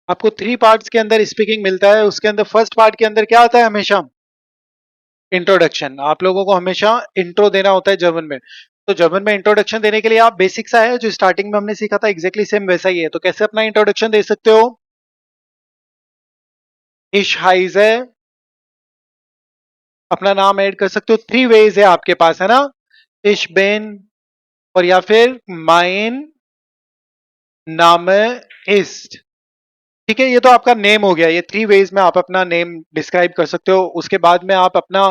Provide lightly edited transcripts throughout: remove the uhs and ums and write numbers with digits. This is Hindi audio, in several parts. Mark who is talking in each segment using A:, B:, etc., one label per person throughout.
A: आपको 3 पार्ट्स के अंदर स्पीकिंग मिलता है। उसके अंदर फर्स्ट पार्ट के अंदर क्या आता है हमेशा? इंट्रोडक्शन। आप लोगों को हमेशा इंट्रो देना होता है जर्मन में। तो जर्मन में इंट्रोडक्शन देने के लिए आप बेसिक सा है जो स्टार्टिंग में हमने सीखा था एग्जैक्टली सेम वैसा ही है। तो कैसे अपना इंट्रोडक्शन दे सकते हो? इश हाइजे, अपना नाम ऐड कर सकते हो। 3 वेज है आपके पास, है ना? इश बेन, और या फिर माइन नामे इस्ट। ठीक है, ये तो आपका नेम हो गया। ये 3 वेज में आप अपना नेम डिस्क्राइब कर सकते हो। उसके बाद में आप अपना,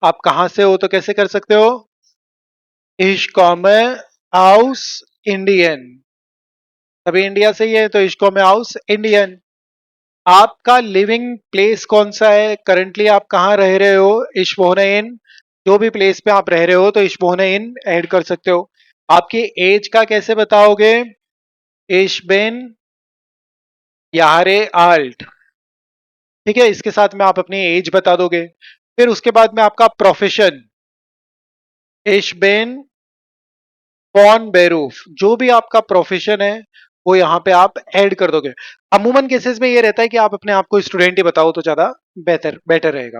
A: आप कहां से हो तो कैसे कर सकते हो? इश कॉमे हाउस इंडियन, तभी इंडिया से ही है तो इश कॉमे हाउस इंडियन। आपका लिविंग प्लेस कौन सा है, करंटली आप कहाँ रह रहे हो? इश वोहने इन, जो भी प्लेस पे आप रह रहे हो तो इश वोहने इन ऐड कर सकते हो। आपकी एज का कैसे बताओगे? इश बिन यारे आल्ट। ठीक है, इसके साथ में आप अपनी एज बता दोगे। फिर उसके बाद में आपका प्रोफेशन, इश बिन फॉन बेरूफ, जो भी आपका प्रोफेशन है वो यहाँ पे आप ऐड कर दोगे। अमूमन केसेस में ये रहता है कि आप अपने आप को स्टूडेंट ही बताओ तो ज्यादा बेहतर बेटर रहेगा।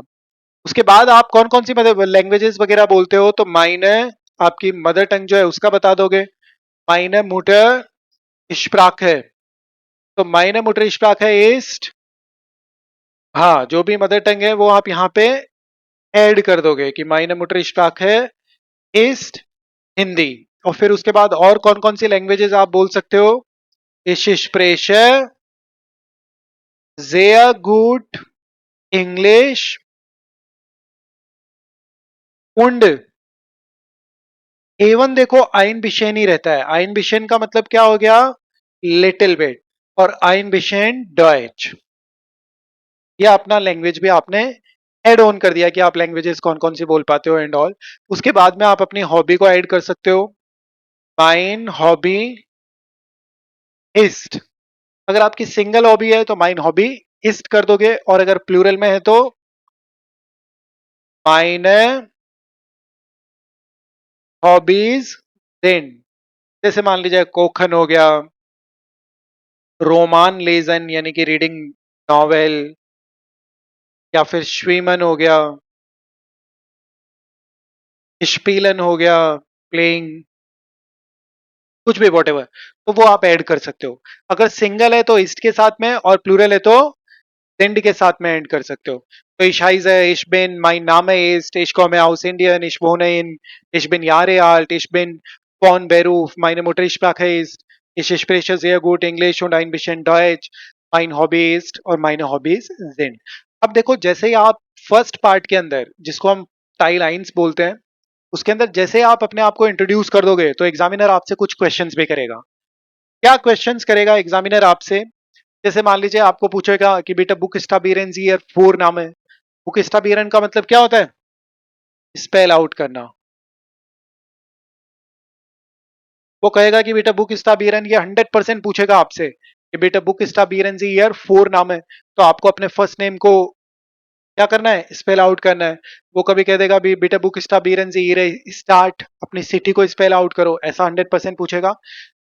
A: उसके बाद आप कौन कौन सी मतलब लैंग्वेजेस वगैरह बोलते हो, तो माइने आपकी मदर टंग जो है उसका बता दोगे। माइने मुटर स्प्राक है, तो माइने मुटर स्प्राक है ईस्ट। हाँ, जो भी मदर टंग है वो आप यहाँ पे ऐड कर दोगे कि माइने मुटर स्प्राक है ईस्ट हिंदी। और फिर उसके बाद और कौन कौन सी लैंग्वेजेस आप बोल सकते हो? Ich spreche sehr gut English und एवन देखो आइन बिशेन ही रहता है। आइन बिशेन का मतलब क्या हो गया? Little bit. और आइन बिशेन डॉयच, ये अपना लैंग्वेज भी आपने ऐड ऑन कर दिया कि आप लैंग्वेजेस कौन कौन सी बोल पाते हो एंड ऑल। उसके बाद में आप अपनी हॉबी को ऐड कर सकते हो। माइन हॉबी इस्ट, अगर आपकी सिंगल हॉबी है तो माइन हॉबी इस्ट कर दोगे, और अगर प्लूरल में है तो माइने हॉबीज देन। जैसे मान लीजिए कोखन हो गया, रोमान लेजन यानी कि रीडिंग नॉवेल, या फिर श्वीमन हो गया, स्पीलन हो गया प्लेइंग, कुछ भी वॉट एवर, तो वो आप ऐड कर सकते हो। अगर सिंगल है तो ईस्ट के साथ में, और प्लूरल है तो सेंड के साथ में ऐड कर सकते हो। तो ich heiße, ich bin, mein Name ist, ich komme aus Indien, ich wohne in, ich bin Jahre alt, ich bin von Beruf, meine Muttersprache ist, ich spreche sehr gut Englisch und ein bisschen Deutsch, mein Hobby ist और meine Hobbys sind। अब देखो, जैसे ही आप फर्स्ट पार्ट के अंदर जिसको हम टाई लाइंस बोलते हैं, उसके अंदर जैसे आप अपने आप को इंट्रोड्यूस कर दोगे तो एग्जामिनर आपसे कुछ क्वेश्चंस भी करेगा। क्या क्वेश्चंस करेगा एग्जामिनर आपसे? जैसे मान लीजिए आपको पूछेगा कि बेटा बुक स्टाबिरेंस ईयर 4 नाम है। बुक स्टाबिरन का मतलब क्या होता है? स्पेल आउट करना। वो कहेगा कि बेटा बुक स्टाबिरन, ये 100% पूछेगा आपसे कि बेटा बुक स्टाबिरन ईयर 4 नाम है, तो आपको अपने फर्स्ट नेम को क्या करना है? स्पेल आउट करना है। वो कभी कह देगा भी बेटा बुक स्टाबिरन ईयर स्टार्ट, अपनी सिटी को स्पेल आउट करो, ऐसा 100% पूछेगा।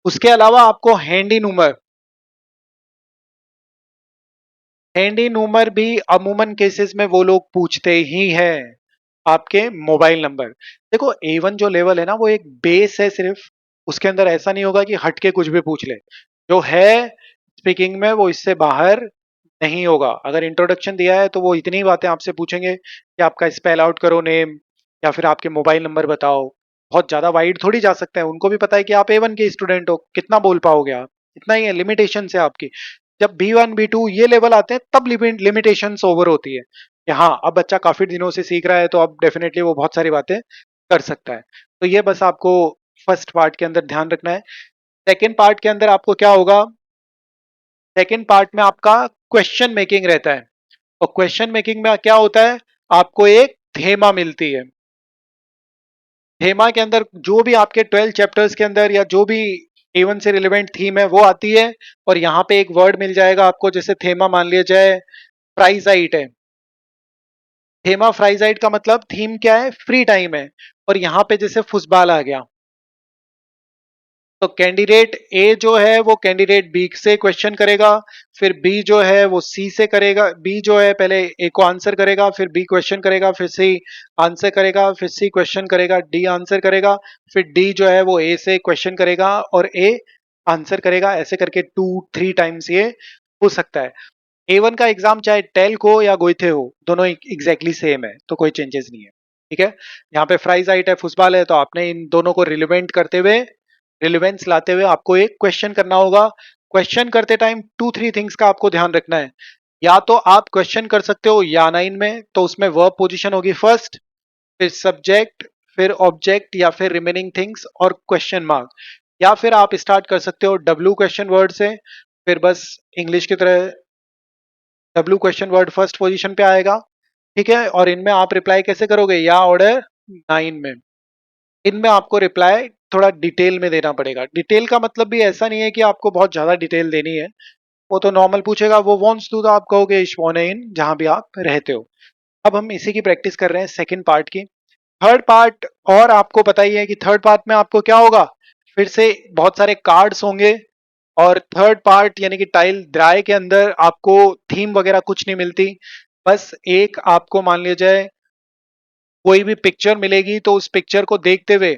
A: उसके अलावा आपको हैंडी नूमर, हैंडी नूमर भी अमूमन केसेस में वो लोग पूछते ही हैं। आपके मोबाइल नंबर, देखो A1 जो लेवल है ना वो एक बेस है सिर्फ, उसके अंदर ऐसा नहीं होगा कि हट के कुछ भी पूछ ले। जो है स्पीकिंग में वो इससे बाहर नहीं होगा। अगर इंट्रोडक्शन दिया है तो वो इतनी ही बातें आपसे पूछेंगे कि आपका स्पेल आउट करो नेम, या फिर आपके मोबाइल नंबर बताओ। बहुत ज्यादा वाइड थोड़ी जा सकते हैं, उनको भी पता है कि आप A1 के स्टूडेंट हो, कितना बोल पाओगे आप, इतना ही है लिमिटेशन है आपकी। जब B1 B2 ये लेवल आते हैं तब लिमिटेशंस ओवर होती है कि हाँ अब बच्चा काफी दिनों से सीख रहा है तो अब डेफिनेटली वो बहुत सारी बातें कर सकता है। तो ये बस आपको फर्स्ट पार्ट के अंदर ध्यान रखना है। सेकेंड पार्ट के अंदर आपको क्या होगा? सेकेंड पार्ट में आपका क्वेश्चन मेकिंग रहता है। और क्वेश्चन मेकिंग में क्या होता है? आपको एक थेमा मिलती है। थेमा के अंदर जो भी आपके 12 चैप्टर्स के अंदर या जो भी A1 से रिलेवेंट थीम है वो आती है, और यहाँ पे एक वर्ड मिल जाएगा आपको। जैसे थेमा मान लिया जाए प्राइजाइट है, थेमा फ्राइजाइट का मतलब थीम क्या है? फ्री टाइम है। और यहाँ पे जैसे फुटबॉल आ गया, तो कैंडिडेट ए जो है वो कैंडिडेट बी से क्वेश्चन करेगा, फिर बी जो है वो सी से करेगा, बी जो है पहले ए को आंसर करेगा, फिर बी क्वेश्चन करेगा, फिर सी आंसर करेगा, फिर सी क्वेश्चन करेगा, डी आंसर करेगा, फिर डी जो है वो ए से क्वेश्चन करेगा और ए आंसर करेगा। ऐसे करके 2-3 टाइम्स ये हो सकता है। A1 का एग्जाम चाहे टेल को या गोइथे हो, दोनों एग्जैक्टली सेम है, तो कोई चेंजेस नहीं है। ठीक है, यहाँ पे फ्राइज आइट है, फुटबॉल है, तो आपने इन दोनों को रिलेवेंट करते हुए, रिलेवेंस लाते हुए आपको एक क्वेश्चन करना होगा। क्वेश्चन करते टाइम 2-3 थिंग्स का आपको ध्यान रखना है। या तो आप क्वेश्चन कर सकते हो या नाइन में, तो उसमें वर्ब पोजीशन होगी फर्स्ट, फिर सब्जेक्ट, फिर ऑब्जेक्ट या फिर रिमेनिंग थिंग्स और क्वेश्चन मार्क। या फिर आप स्टार्ट कर सकते हो डब्ल्यू क्वेश्चन वर्ड से, फिर बस इंग्लिश की तरह W question word first position पे आएगा। ठीक है, और इनमें आप रिप्लाई कैसे करोगे, या ऑर्डर नाइन में। इनमें आपको रिप्लाई थोड़ा डिटेल में देना पड़ेगा। डिटेल का मतलब भी ऐसा नहीं है कि आपको बहुत ज्यादा डिटेल देनी है, वो तो नॉर्मल पूछेगा, वो वॉन्ट्स टू तो आप कहोगे इश वॉन इन, जहां भी आप रहते हो। अब हम इसी की प्रैक्टिस कर रहे हैं सेकंड पार्ट की। थर्ड पार्ट, और आपको पता ही है कि थर्ड पार्ट में आपको क्या होगा, फिर से बहुत सारे कार्ड्स होंगे। और थर्ड पार्ट यानी कि टाइल ड्राई के अंदर आपको थीम वगैरह कुछ नहीं मिलती। बस एक आपको मान लिया जाए कोई भी पिक्चर मिलेगी, तो उस पिक्चर को देखते हुए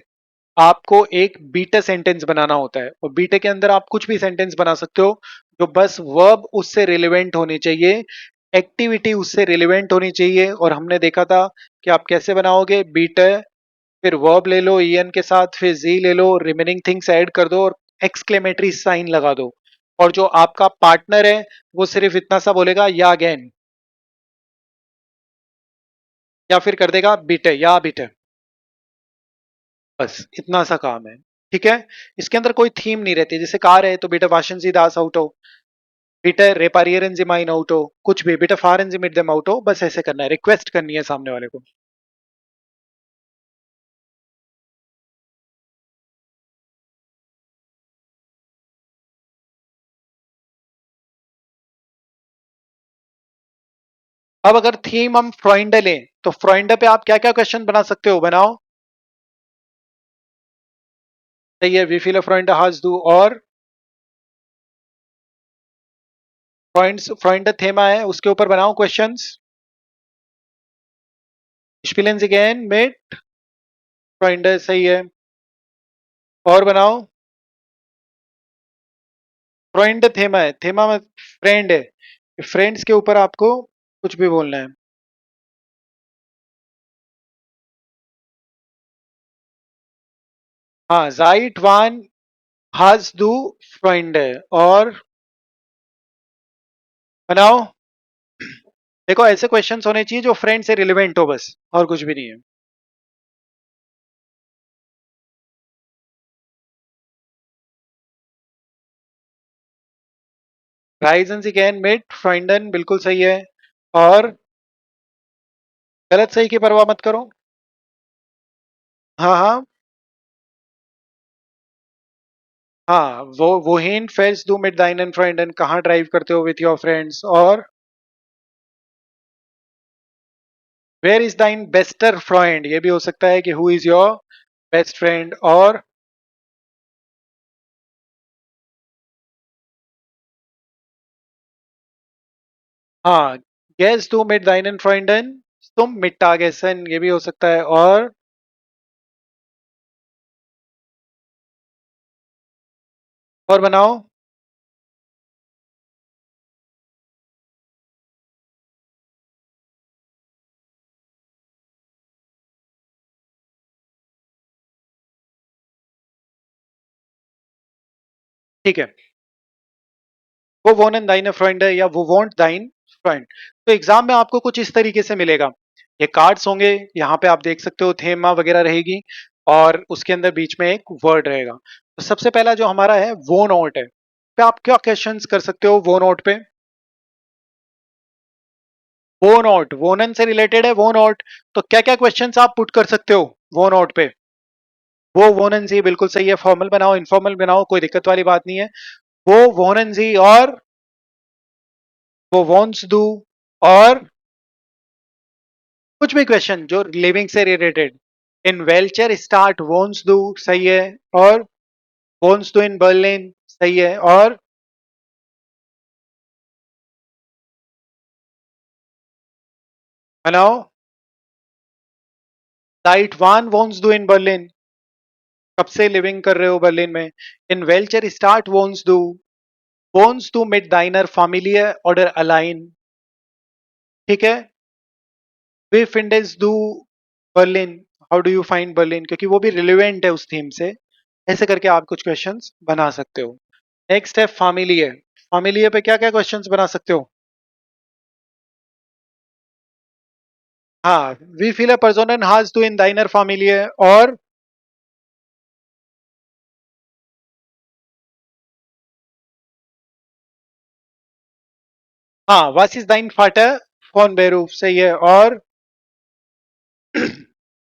A: आपको एक बीटा सेंटेंस बनाना होता है, और बीटे के अंदर आप कुछ भी सेंटेंस बना सकते हो, जो बस वर्ब उससे रिलेवेंट होनी चाहिए, एक्टिविटी उससे रिलेवेंट होनी चाहिए। और हमने देखा था कि आप कैसे बनाओगे, बीटे, फिर वर्ब ले लो ईएन के साथ, फिर जी ले लो, रिमेनिंग थिंग्स ऐड कर दो और एक्सक्लेमेटरी साइन लगा दो। और जो आपका पार्टनर है वो सिर्फ इतना सा बोलेगा या अगेन, या फिर कर देगा बीटे या बीटे। बस इतना सा काम है। ठीक है, इसके अंदर कोई थीम नहीं रहती। जैसे कार है तो बेटा वाशन सी दास आउटो, बेटा रेपारियरन जी माइन आउटो, कुछ भी बेटा फारन जी मिट देम आउटो, बस ऐसे करना है, रिक्वेस्ट करनी है सामने वाले को। अब अगर थीम हम फ्रॉइंड लें, तो फ्रॉइंड पे आप क्या क्या क्वेश्चन बना सकते हो, बनाओ। सही है, वी फील फ्रॉइंड हाज डू, और फ्रॉइंड फ्रॉइंड थेमा है, उसके ऊपर बनाओ क्वेश्चंस। स्पिलेंस अगेन मिट फ्रॉइंड, सही है, और बनाओ। फ्रॉइंड थेमा है, थेमा में फ्रेंड है, फ्रेंड्स के ऊपर आपको कुछ भी बोलना है। हाँ, जाइट वन हाज डू फ्रॉइंड, और बनाओ। देखो ऐसे क्वेश्चंस होने चाहिए जो फ्रेंड से रिलेवेंट हो, बस और कुछ भी नहीं है। राइजन अगेन मिड फ्रॉइंडन, बिल्कुल सही है, और गलत सही की परवाह मत करो। हाँ हाँ हाँ, वो वोहिन फेल्स डू मिड दाइन एंड फ्रॉइंडन, कहाँ ड्राइव करते हो विथ योर फ्रेंड्स, और वेयर इज दाइन बेस्टर फ्रॉइंड, ये भी हो सकता है कि who is your best friend, और हाँ, गेस डू मिड दाइन एंड फ्रॉइंडन, तुम मिट्टा गेसन, ये भी हो सकता है, और बनाओ। ठीक है, वो वोनन दाइन फ्रेंड है, या वो वॉन्ट दाइन फ्रेंड। तो एग्जाम में आपको कुछ इस तरीके से मिलेगा, ये कार्ड्स होंगे, यहाँ पे आप देख सकते हो थेमा वगैरह रहेगी, और उसके अंदर बीच में एक वर्ड रहेगा। तो सबसे पहला जो हमारा है वो नोट है, पे आप क्या क्वेश्चंस कर सकते हो वो नोट पे। वो नोट वोनन से रिलेटेड है, वो नोट, तो क्या क्या क्वेश्चंस आप पुट कर सकते हो वो नोट पे। वो वोनन जी बिल्कुल सही है, फॉर्मल बनाओ इनफॉर्मल बनाओ, कोई दिक्कत वाली बात नहीं है। वो वोनन जी, और वो वॉन्ट्स डू, और कुछ भी क्वेश्चन जो लिविंग से रिलेटेड। इन वेलचर स्टार्ट वोन्स डू, सही है, और wohnst du in Berlin? सही है। और बनाओ। seit wann wohnst du in Berlin? कब से लिविंग कर रहे हो बर्लिन में? इन वेल्चर स्टार्ट wohnst du mit deiner Familie oder allein? ठीक है। वी findest du Berlin? How do you find Berlin? क्योंकि वो भी रिलेवेंट है उस थीम से। ऐसे करके आप कुछ क्वेश्चंस बना सकते हो। नेक्स्ट है फैमिलिए। फैमिलिए पे क्या क्या क्वेश्चंस बना सकते हो? हाँ, वी फील अ पर्सोनन हाज टू इन दाइनर फैमिलिए। और हाँ, was ist dein Vater von Beruf? सही है। और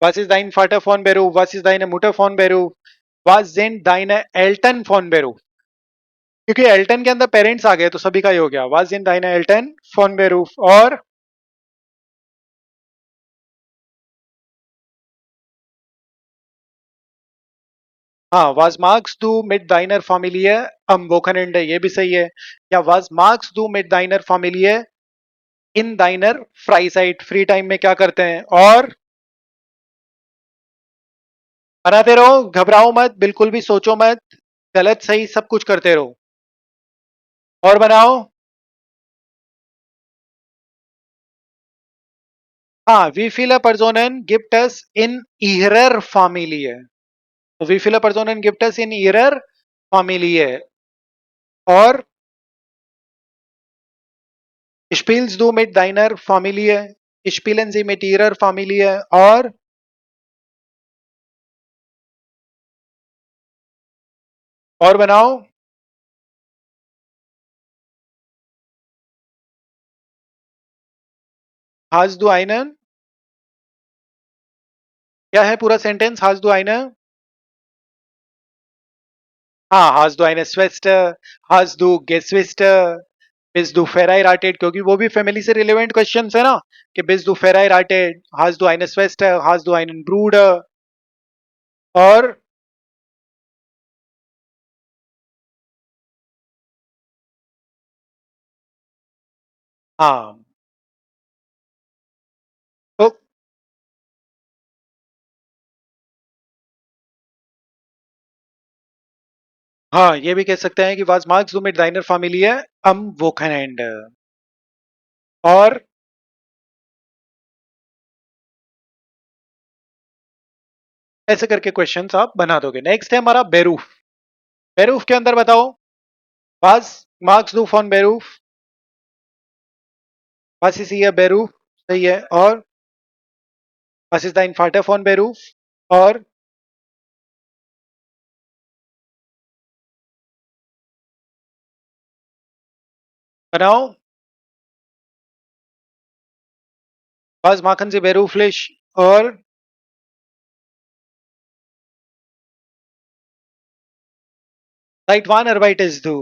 A: was ist dein Vater von Beruf? Was ist deine Mutter von Beruf? Was sind deine Eltern von Beruf? क्योंकि एल्टन के अंदर पेरेंट्स आ गए तो सभी का ही हो गया। was sind deine Eltern von Beruf? और हाँ, was magst du mit deiner Familie am Wochenende? ये भी सही है। या was magst du mit deiner Familie in deiner Freizeit? Free time में क्या करते हैं? और बनाते रहो, घबराओ मत, बिल्कुल भी सोचो मत, गलत सही सब कुछ करते रहो। और बनाओ। हाँ, wie viele Personen gibt es in ihrer Familie? तो wie viele Personen gibt es in ihrer Familie? और spielst du mit deiner Familie? Spielen sie mit ihrer Familie? और बनाओ। Hast du einen? क्या है पूरा सेंटेंस? Hast du eine? हाँ, hast du eine Schwester? Hast du Geschwister? Bist du verheiratet? क्योंकि वो भी फैमिली से रिलेवेंट क्वेश्चंस है ना, कि bist du verheiratet? Hast du eine Schwester? Hast du einen Bruder? और हाँ, तो हाँ, ये भी कह सकते हैं कि was magst du mit deiner Familie am Wochenende? और ऐसे करके क्वेश्चंस आप बना दोगे। नेक्स्ट है हमारा बेरूफ। बेरूफ के अंदर बताओ, was magst du von Beruf? Was ist ihr Beruf? सही है। और was ist dein Vater von Beruf? और बनाओ। was machen Sie beruflich? और seit wann arbeitest du?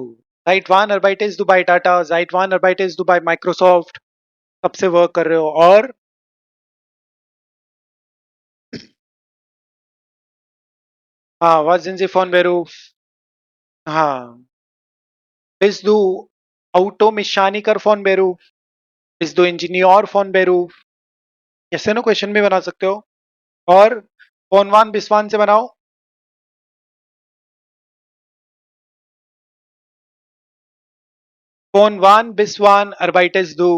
A: Seit wann arbeitest du bei Tata? Seit wann arbeitest du bei Microsoft? कब से वर्क कर रहे हो? और हाँ, was sind Sie von Beruf? हाँ, bist du Automechaniker von Beruf? Bist du Ingenieur von Beruf? ऐसे ना क्वेश्चन भी बना सकते हो। और कौनवान बिस्वान से बनाओ। कौनवान बिस्वान arbeitest du?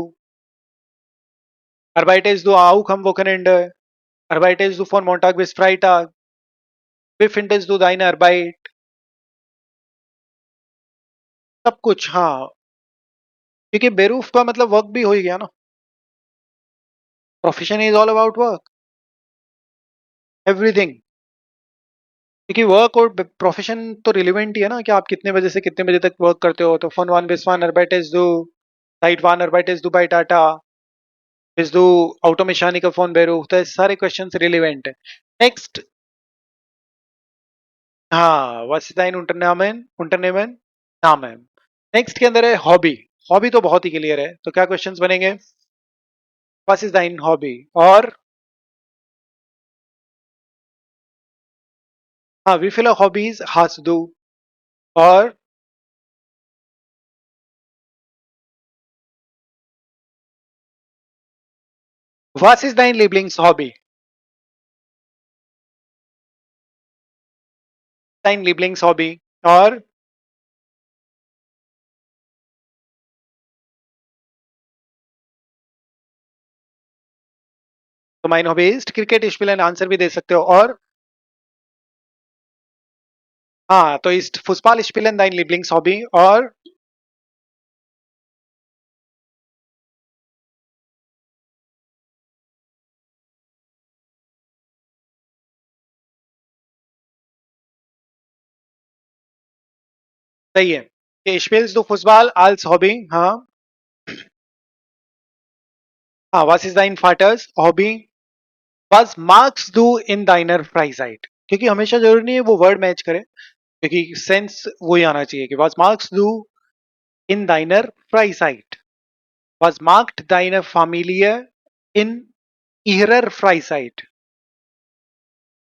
A: Arbeitest du auch am Wochenende? Arbeitest du von Montag bis Freitag? Wie findest du deine Arbeit? सब कुछ हाँ, क्योंकि बेरूफ का मतलब वर्क भी हो ही गया ना। Profession is all about work, everything. क्योंकि वर्क और प्रोफेशन तो रिलेवेंट ही है ना, कि आप कितने बजे से कितने बजे तक वर्क करते हो। तो फन वान बिस्वान arbeitest du, साइट वान arbeitest du bei Tata, bist du Automechaniker von Beruf? तो ये सारे क्वेश्चंस रिलेवेंट है। नेक्स्ट, हाँ, was ist dein Unternehmen नाम है। नेक्स्ट के अंदर है हॉबी। हॉबी तो बहुत ही क्लियर है, तो क्या क्वेश्चंस बनेंगे? was ist dein हॉबी? और हाँ, wie viele Hobbys hast du? और व्हाट इज दाइन लिबलिंग्स हॉबी? दाइन लिबलिंग्स हॉबी। और तो माइन हॉबी इज क्रिकेट स्पिलन, आंसर भी दे सकते हो। और हाँ, तो इस फुटबॉल स्पिलन दाइन लिबलिंग्स हॉबी। और सही है कि स्पिल्स दो फुटबॉल आल्स हॉबी। हाँ हाँ, व्हाट इज दाइन फाटर्स हॉबी? बस मार्क्स डू इन दाइनर फ्राइजाइट, क्योंकि हमेशा जरूरी नहीं है वो वर्ड मैच करे, क्योंकि सेंस वही आना चाहिए कि was marked du in deiner Freizeit, was marked deine Familie in ihrer Freizeit,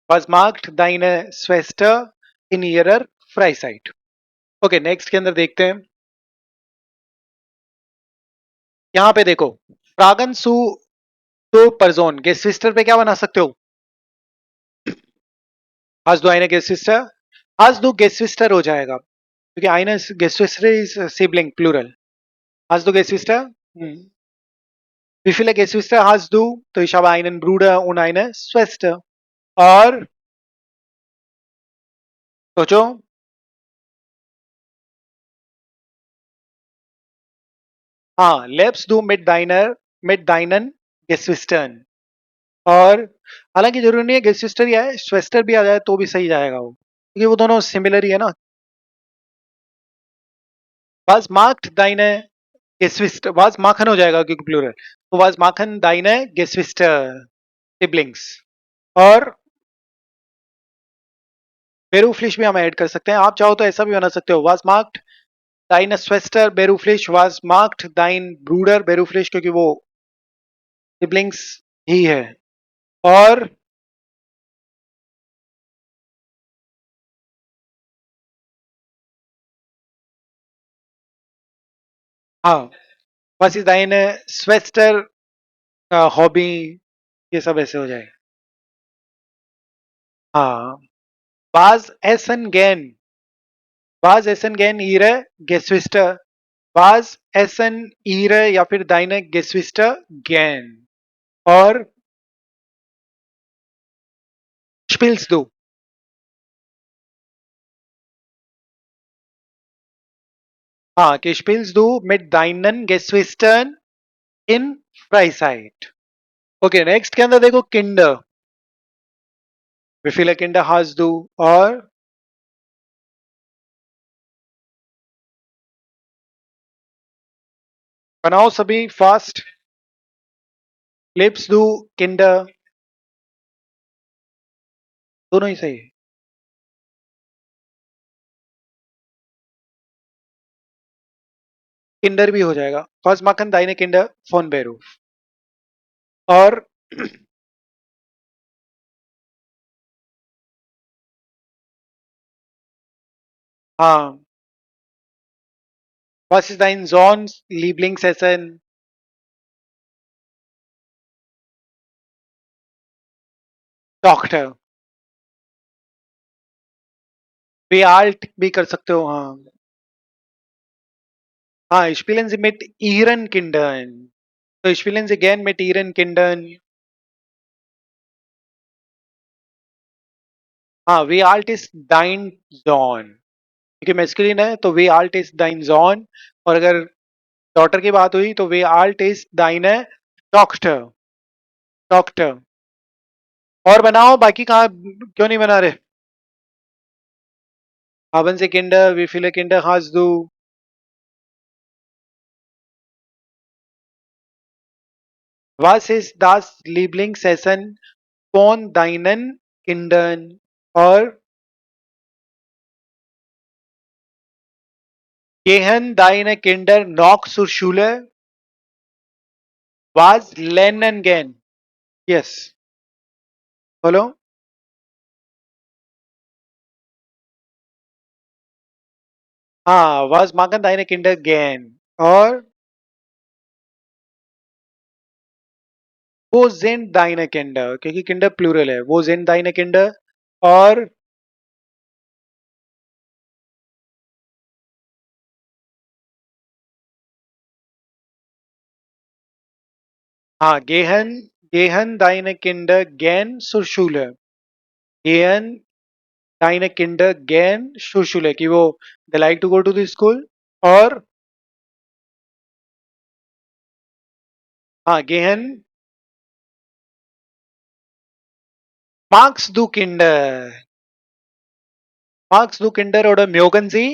A: was marked deine Schwester in ihrer Freizeit। Okay, next के अंदर देखते हैं। यहां पे देखो, फ्रागन सु तो परजोन गेस्ट सिस्टर पे क्या बना सकते हो? आज दो आईने गेस्ट सिस्टर, आज दो गेस्ट सिस्टर हो जाएगा, क्योंकि आईने गेस्ट सिस्टर इज सिबलिंग प्लूरल। आज दो गेस्ट सिस्टर। Wie viele Geschwister hast du? तो ich habe einen Bruder und eine Schwester। और सोचो। हाँ, लेट्स डू मिड दाइनन गेस्विस्टर्न। और हालांकि जरूरी नहीं है गेस्विस्टर ही आए, स्वेस्टर भी आ जाए तो भी सही जाएगा वो, क्योंकि वो दोनों सिमिलर ही है ना। वाज मार्क्ड दाइने गेस्विस्टर, वाज माखन हो जाएगा क्योंकि प्लूरल, तो वाज माखन दाइने गेस्विस्टर सिबलिंग्स। और बेरूफ्लिश भी हम ऐड कर सकते हैं, आप चाहो तो ऐसा भी बना सकते हो, वाज मार्क्ड दाइन स्वेस्टर बेरूफ्लिश वाज मार्क्ड दाइन ब्रूडर बेरूफ्लिश, क्योंकि वो सिबलिंग्स ही है। और हाँ, was ist deine Schwester hobby, ये सब ऐसे हो जाए। हाँ, was essen gern ihre Geschwister, was essen ihre या फिर deine Geschwister gern। और spielst du? हाँ, कि spielst du mit deinen Geschwistern in Freizeit। Okay, next के अंदर देखो, Kinder, wie viele Kinder hast du? और बनाओ सभी फास्ट, लिप्स दू किंडर, दोनों ही सही है। किंडर भी हो जाएगा, फर्स्ट माखन दाइने किंडर फोन बेरू। और हाँ, was ist dein Sohns Lieblingsessen? Doctor, way alt भी कर सकते हो। हाँ हाँ, spielen Sie mit Ihren Kindern, तो spielen Sie gern mit Ihren Kindern। हाँ, वे आल्ट इज दाइन जॉन, क्योंकि मैस्कुलिन है तो वे आल्ट इज दाइन जॉन। और अगर डॉटर की बात हुई तो वे alt is thine doctor, doctor. और बनाओ, बाकी कहाँ क्यों नहीं बना रहे? haben Sie Kinder, wie viele Kinder hast du? Was ist das Lieblingsessen von deinen Kindern? और gehen deine Kinder noch zur Schule? Was lernen gehen? Yes, बोलो। हाँ, was machen deine Kinder gern? और वो sind deine Kinder, क्योंकि Kinder प्लूरल है, वो sind deine Kinder। और हाँ, gehen deine Kinder gern zur Schule? gehen deine Kinder gern zur Schule, कि वो they like to go to the school। और हाँ, gehen magst du Kinder? magst du Kinder oder mögen sie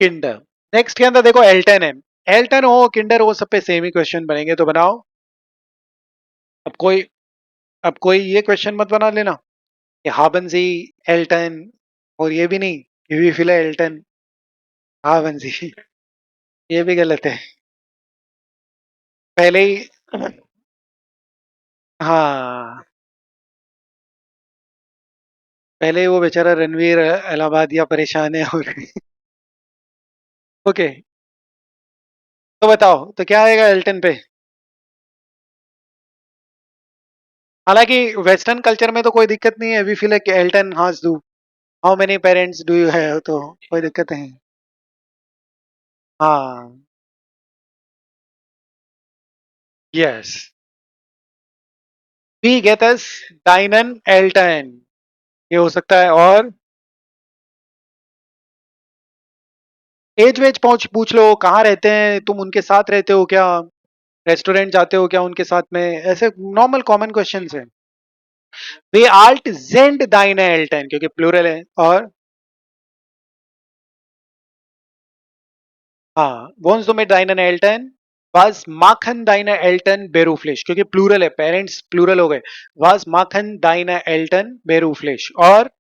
A: Kinder? Next के अंदर देखो एल्टन है, एल्टन हो किंडर हो, सब पे सेम ही क्वेश्चन बनेंगे, तो बनाओ। अब कोई अब कोई ये क्वेश्चन मत बना लेना कि हाबंजी एल्टन, और ये भी नहीं कि वी फिल एल्टन हाबंजी, ये भी गलत है। पहले ही हाँ, पहले ही वो बेचारा रणवीर इलाहाबादिया परेशान है और ओके, तो बताओ तो क्या आएगा एल्टन पे। हालांकि वेस्टर्न कल्चर में तो कोई दिक्कत नहीं है, वी फील एल्टन हाज डू, how many parents do you have, तो कोई दिक्कत नहीं। हाँ, यस, वी गेट अस डाइनन एल्टन, ये हो सकता है। और एज वेज पहुंच पूछ लो, कहाँ रहते हैं तुम, उनके साथ रहते हो क्या, रेस्टोरेंट जाते हो क्या उनके साथ में, ऐसे नॉर्मल कॉमन क्वेश्चन है। वे आल्ट जेंड दाइन एल्टन, क्योंकि प्लूरल है। और हाँ, वोन्स दो में दाइन एल्टन, वाज माखन दाइन एल्टन बेरूफ्लेश, क्योंकि प्लूरल है, पेरेंट्स प्लूरल हो गए, वाज माखन दाइन एल्टन बेरूफ्लेश। और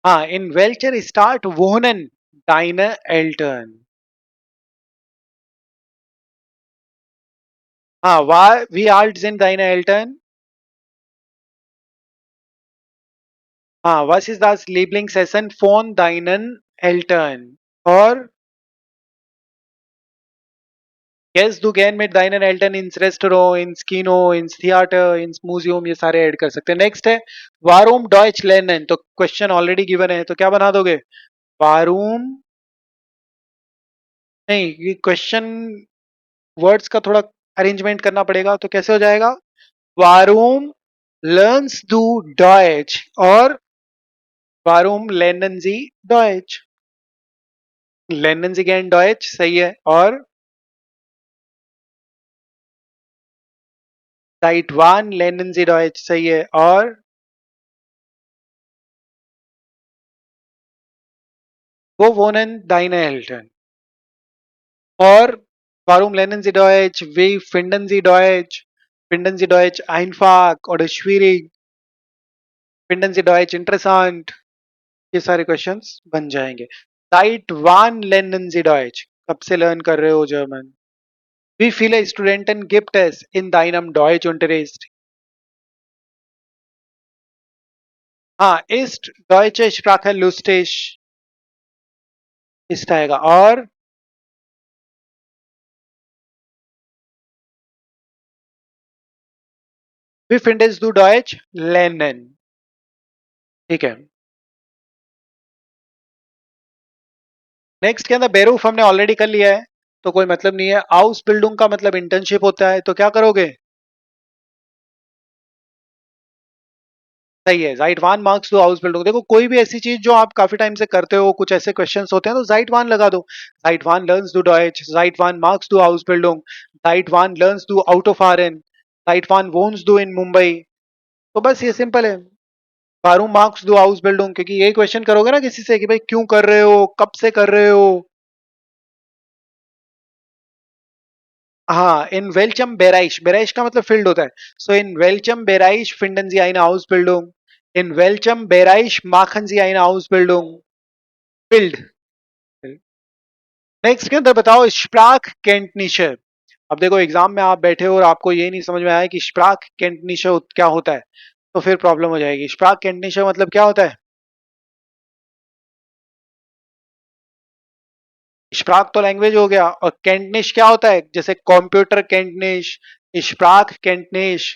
A: हाँ, इन वेल्चर स्टार्ट वोहनन दाइन एल्टन। हाँ, वा वी आल्ट जेंड दाइन एल्टन। हाँ, was ist das Lieblingsessen von deinen Eltern? और Guess du gern mit deinen Eltern ins Restaurant, ins Kino, ins Theater, ins Museum, ये सारे ऐड कर सकते हैं। नेक्स्ट है वारूम डॉइच lernen, तो क्वेश्चन ऑलरेडी गिवन है, तो क्या बना दोगे, वारूम, नहीं, ये क्वेश्चन वर्ड्स का थोड़ा अरेंजमेंट करना पड़ेगा, तो कैसे हो जाएगा, वारूम लर्न्स दू डॉइच, और वारूम lernen sie Deutsche, lernen sie gern Deutsche सही है। और साइट वन लेनिन जी डॉइच सही है। और वो wohnen deine Eltern? और warum lernen Sie Deutsch? Wie finden Sie Deutsch? Finden Sie Deutsch einfach oder schwierig? Finden Sie Deutsch interessant? ये सारे क्वेश्चंस बन जाएंगे। Seit wann lernen Sie Deutsch? कब से लर्न कर रहे हो German? Wie viele Studenten gibt es in deinem Deutschunterricht? हाँ, ist deutsche Sprache lustig? इस आएगा। और wie findest du Deutsch lernen? ठीक है। नेक्स्ट के अंदर बेरूफ हमने ऑलरेडी कर लिया है, तो कोई मतलब नहीं है। हाउस बिल्डिंग का मतलब इंटर्नशिप होता है, तो क्या करोगे, सही है, जाइट वन मार्क्स दो हाउस बिल्डिंग। देखो कोई भी ऐसी चीज जो आप काफी टाइम से करते हो, कुछ ऐसे क्वेश्चंस होते हैं, तो जाइट वन लगा दो। जाइट वन लर्न्स डू डॉइच, जाइट वन मार्क्स डू हाउस बिल्डिंग, जाइट वन लर्न्स डू आउट ऑफ आरन, जाइट वन वोन्स डू इन मुंबई। तो बस ये सिंपल है, बारू मार्क्स डू हाउस बिल्डिंग, क्योंकि ये क्वेश्चन करोगे ना किसी से कि भाई क्यों कर रहे हो, कब से कर रहे हो। हाँ, इन वेलचम बेराइश, बेराइश का मतलब फील्ड होता है, सो इन वेलचम बेराइश फिंडन sie eine Ausbildung, in welchem Bereich machen Sie eine Ausbildung? Field, next के अंदर बताओ स्प्राक केंटनिशे। अब देखो एग्जाम में आप बैठे हो और आपको ये नहीं समझ में आया कि स्प्राक केंटनिशे क्या होता है, तो फिर प्रॉब्लम हो जाएगी। स्प्राक केंटनिशे मतलब क्या होता है? स्प्राक तो लैंग्वेज हो गया, और कैंटनिश क्या होता है? जैसे कंप्यूटर कैंटनिश, स्प्राक कैंटनिश,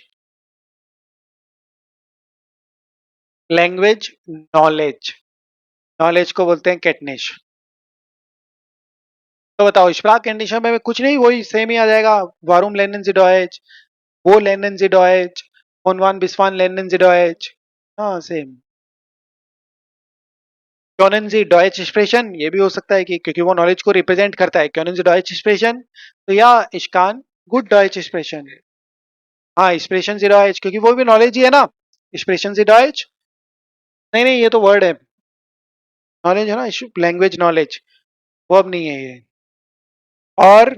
A: लैंग्वेज नॉलेज, नॉलेज को बोलते हैं कैटनिश। तो बताओ स्प्राक कैंटनिश में कुछ नहीं, वही सेम ही आ जाएगा। वारूम लेनन जी डॉयच, वो लेनन जी डॉयच, फोनवान बिस्वान लेनन जी डॉयच, हाँ सेम। क्योनन जी डॉयच एक्सप्रेशन, ये भी हो सकता है कि क्योंकि वो नॉलेज को रिप्रेजेंट करता है, क्योनन जी डॉयच एक्सप्रेशन। तो या इश्कान गुड डॉयच एक्सप्रेशन, हाँ एक्सप्रेशन जी डॉयच, क्योंकि वो भी नॉलेज ही है ना। एक्सप्रेशन जी डॉयच, नहीं नहीं ये तो वर्ड है, नॉलेज है ना, लैंग्वेज नॉलेज, वो अब नहीं है ये। और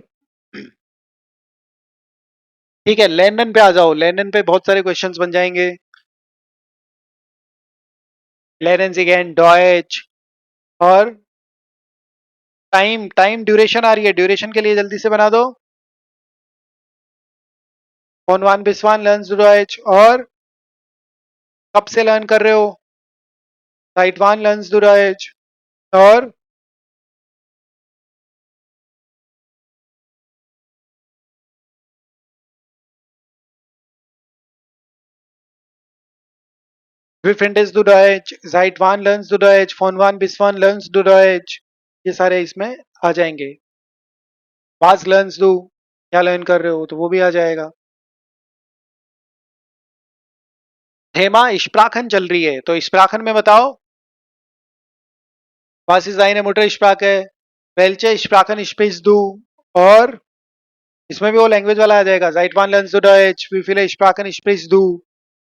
A: ठीक है, लेनन पे आ जाओ, लेनन पे बहुत सारे क्वेश्चंस बन जाएंगे। लेनन अगेन डॉयच, और टाइम, टाइम ड्यूरेशन आ रही है, ड्यूरेशन के लिए जल्दी से बना दो। फोनवान बिस्वान लर्न्स डॉयच, और कब से लर्न कर रहे हो? साइटवान लर्न्स डॉयच, और wie findest du Deutsch, seit wann lernst du Deutsch, von wann bis wann lernst du Deutsch, ये सारे इसमें आ जाएंगे। was lernst du, क्या लर्न कर रहे हो, तो वो भी आ जाएगा। हेमा स्प्राखन चल रही है, तो स्प्राखन में बताओ। was ist eine Muttersprache, welche Sprachen sprichst du, और इसमें भी वो लैंग्वेज वाला आ जाएगा। seit wann lernst du Deutsch, wie viele Sprachen sprichst du,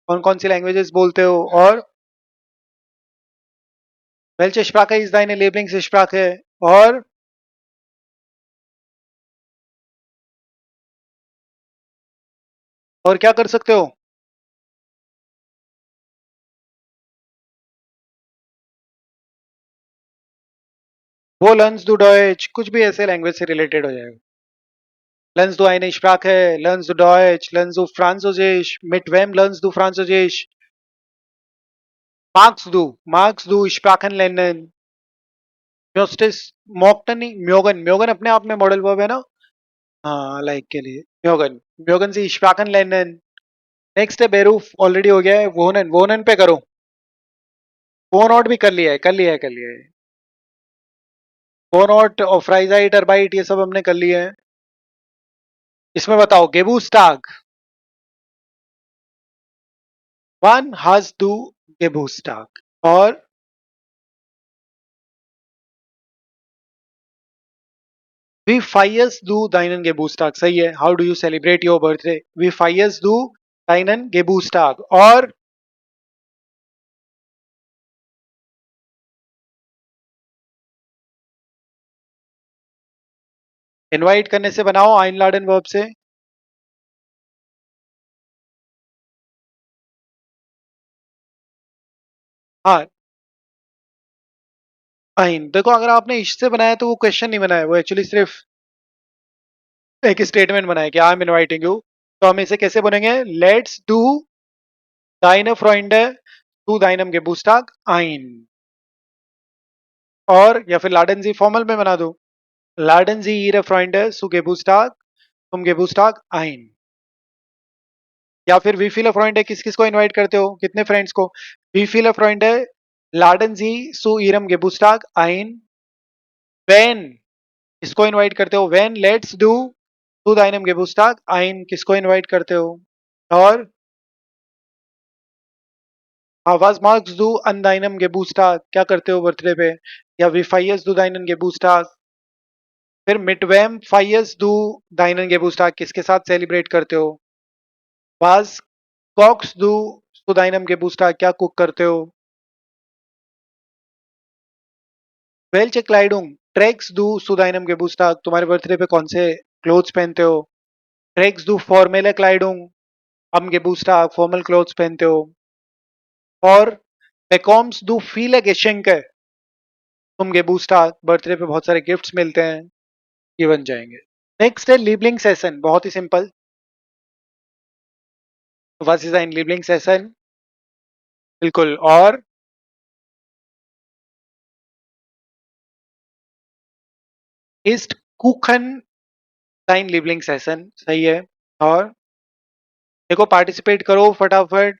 A: कौन कौन सी लैंग्वेजेस बोलते हो, और welche Sprache ist deine Lieblingssprache, और क्या कर सकते हो? वो लर्न्स डू डॉयच, कुछ भी ऐसे लैंग्वेज से रिलेटेड हो जाएगा। Lernst du eine Sprache? Lernst du Deutsch? Lernst du Französisch? Mit wem lernst du Französisch? Magst du Sprachen lernen? Möchtest, मोक्तन नहीं, म्योगन, म्योगन अपने आप में मॉडल वर्ब है ना। हाँ लाइक के लिए म्योगन, म्योगन से Sprachen lernen। नेक्स्ट है बेरूफ, ऑलरेडी हो गया है। वोनन, वोनन पे करो। फोन आउट भी कर लिया है, कर लिया है, कर लिया है। फोन आउट और फ्राइजाइट अरबाइट ये सब हमने कर लिया है। इसमें बताओ गेबूस्टाग, वन हज दू गेबूस्टाग, और Wie feierst du deinen Geburtstag? सही है। How do you celebrate your birthday? Wie feierst du deinen Geburtstag? और इनवाइट करने से बनाओ आइनलाडन वर्ब से। हाँ आइन, देखो अगर आपने इससे बनाया तो वो क्वेश्चन नहीं बनाया, वो एक्चुअली सिर्फ एक स्टेटमेंट बनाया कि आई एम इनवाइटिंग यू। तो हम इसे कैसे बनेंगे? Let's do deine Freunde zu deinem Geburtstag ein, और या फिर लाडन जी फॉर्मल में बना दो, लाडन जी ihre Freunde zu Geburtstag zum Geburtstag ein। या फिर वी फील अ फ्रेंड, किस किस को इनवाइट करते हो, कितने फ्रेंड्स को? वी फील अ फ्रेंड लाडन जी सु इरम गेबुस्टाग आइन, वेन किसको इनवाइट करते हो? वेन लेट्स डू टू दाइनम गेबुस्टाग आइन, किसको इनवाइट करते हो? और वाज मार्क्स डू अन दाइनम गेबुस्टाग, क्या करते हो बर्थडे पे? या वी फाइयस डू दाइनन गेबुस्टाग, फिर मिटवेम फाइयस डू दाइनन गेबुस्टाग, किसके साथ सेलिब्रेट करते हो? वाज कॉक्स डू टू दाइनम गेबुस्टाग, क्या कुक करते हो? वेलचे क्लाइडुंग ट्रैक्स डू सुदाइनम के बूस्टा, तुम्हारे बर्थडे पे कौन से क्लोथ्स पहनते हो? ट्रैक्स डू फॉर्मेले क्लाइडुंग, हम के बूस्टा फॉर्मल क्लोथ्स पहनते हो। और बेकॉम्स डू फील गेशेंक, तुम गे बूस्टा बर्थडे पे बहुत सारे गिफ्ट्स मिलते हैं। ये बन जाएंगे। नेक्स्ट है लिबलिंग सेशन, बहुत ही सिंपल। व्हाट इज इन लिबलिंग सेशन, बिल्कुल। और इस्ट कुखन टाइन लिबलिंग सेशन, सही है। और देखो पार्टिसिपेट करो फटाफट।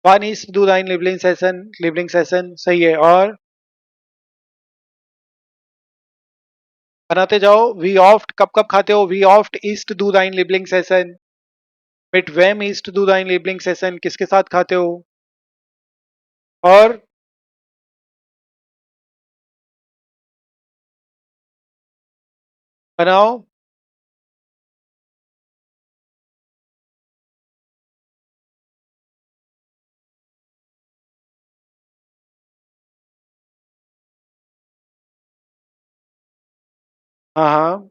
A: वन ईस्ट डू दाइन लिबलिंग सेशन सही है। और बनाते जाओ। वी ऑफ्ट कब कब खाते हो, वी ऑफ्ट ईस्ट डू दाइन लिबलिंग सेशन। मिट वेम ईस्ट डू दाइन लिबलिंग सेशन, किसके साथ खाते हो। और बनाओ। हाँ हाँ,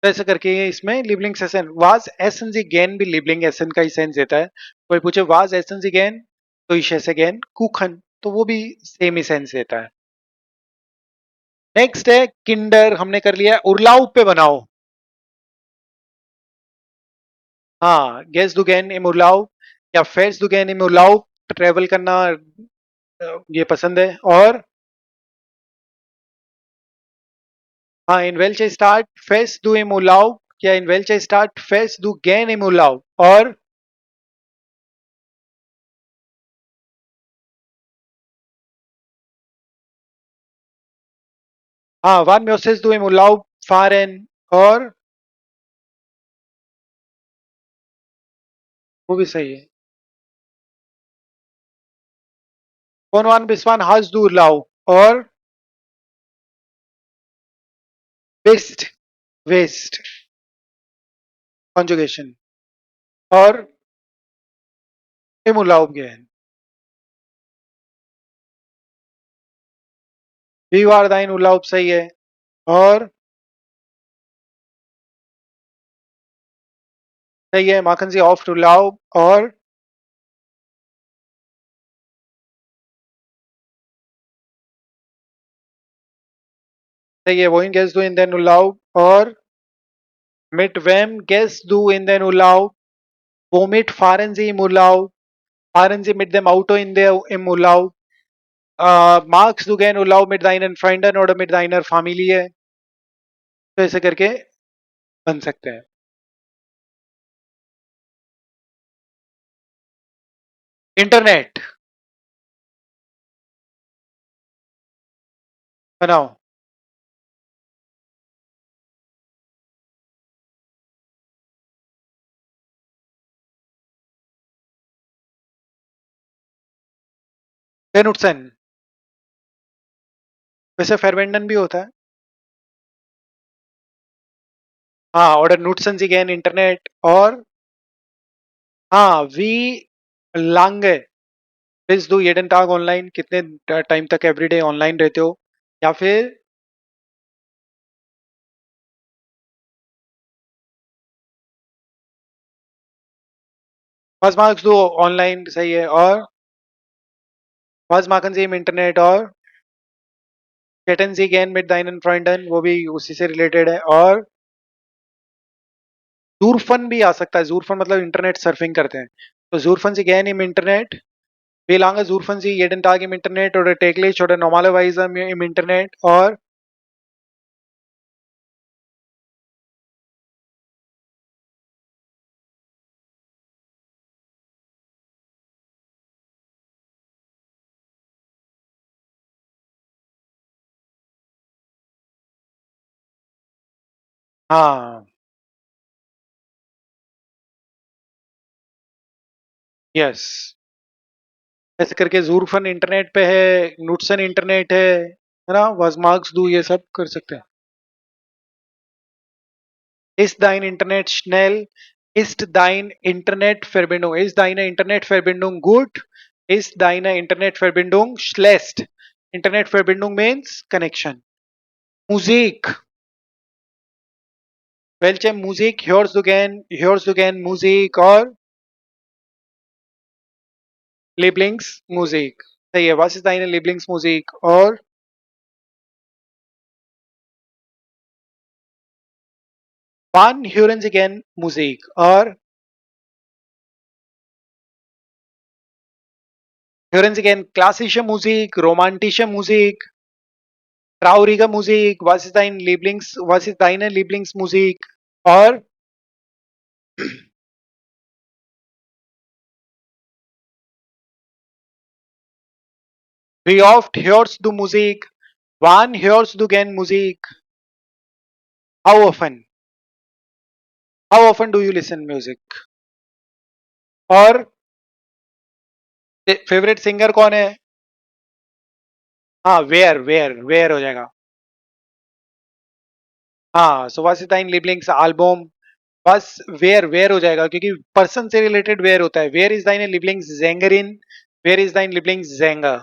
A: तो ऐसे करके इसमें लिबलिंग सेशन वाज एसन जी गैन भी लिबलिंग एसन का ही सेंस देता है। कोई पूछे वाज एसन जी गैन तो इशे से गैन कुखन, तो वो भी सेम ही सेंस देता है। नेक्स्ट है किंडर, हमने कर लिया है। उर्लाऊ पे बनाओ। हाँ, गेस दू गैन इम उर्लाऊ या फेर्स दू गैन इम उर्लाऊ, ट्रेवल करना ये पसंद है। और हाँ, इन वेलचे स्टार्ट फेस दू इम उर्लाऊ, या इन वेलचे स्टार्ट फेस दू गैन इम उर्लाऊ। और हाँ, वन म्योसेस दू इम उर्लाऊ फारेन। और वो भी सही है। कौन वन बिस्वान हज दू उर्लाऊ। और बेस्ट, वेस्ट कॉन्जुगेशन। और इम उर्लाऊ गैन। वी आर दाइन उर्लाऊ सही है। और सही है, माखन जी ऑफ टू उर्लाऊ। और सही है, वो इन गेस दू इन देन उर्लाऊ। और mit wem gehst du in den Urlaub? Womit fahren Sie im Urlaub? Fahren Sie mit dem Auto im Urlaub? Magst du gern Urlaub mit deinen Freunden oder mit deiner Familie? तो ऐसे करके बन सकते हैं। इंटरनेट बनाओ। बेनुटसन, वैसे फेरवेंडन भी होता है। हाँ, और नुटसन जी गैन इंटरनेट। और हाँ, वी लांगे बिस दू jeden टाग ऑनलाइन, कितने टाइम तक एवरीडे ऑनलाइन रहते हो। या फिर फर्स्ट मार्क्स दो ऑनलाइन सही है। और फर्स्ट मार्कन जी इंटरनेट। और चेटन जी गैन मिट दाइनन फ्रेंडन, वो भी उसी से रिलेटेड है। और जूरफन भी आ सकता है, जूरफन मतलब इंटरनेट सर्फिंग करते हैं। तो जूरफन जी गैन im इंटरनेट, wie lange surfen Sie jeden Tag im Internet oder täglich oder normalerweise im Internet। और हाँ, यस, ऐसे करके जूरफन इंटरनेट पे है, नुटसन इंटरनेट है ना, was marks do, ये सब कर सकते हैं। Ist dein Internet schnell? Ist dein Internetverbindung? Ist deine Internetverbindung gut? Ist deine Internetverbindung schlecht? Internetverbindung means connection. Musik, Welche Musik hörst du gern Musik और Lieblingsmusik? सही है, was ist deine Lieblingsmusik? और wann hören Sie gern Musik? और hören Sie gern klassische Musik, romantische Musik, traurige Musik? Was ist deine Lieblingsmusik? और wie oft hörst du Musik? Wann hörst du gern Musik? How often? How often do you listen music? और फेवरेट सिंगर कौन है? हाँ, वेयर हो जाएगा। हाँ, सो was ist dein Lieblingsalbum? बस वेयर हो जाएगा क्योंकि पर्सन से रिलेटेड वेयर होता है। Where is thine लिबलिंग where is thine लिबलिंग Jenga.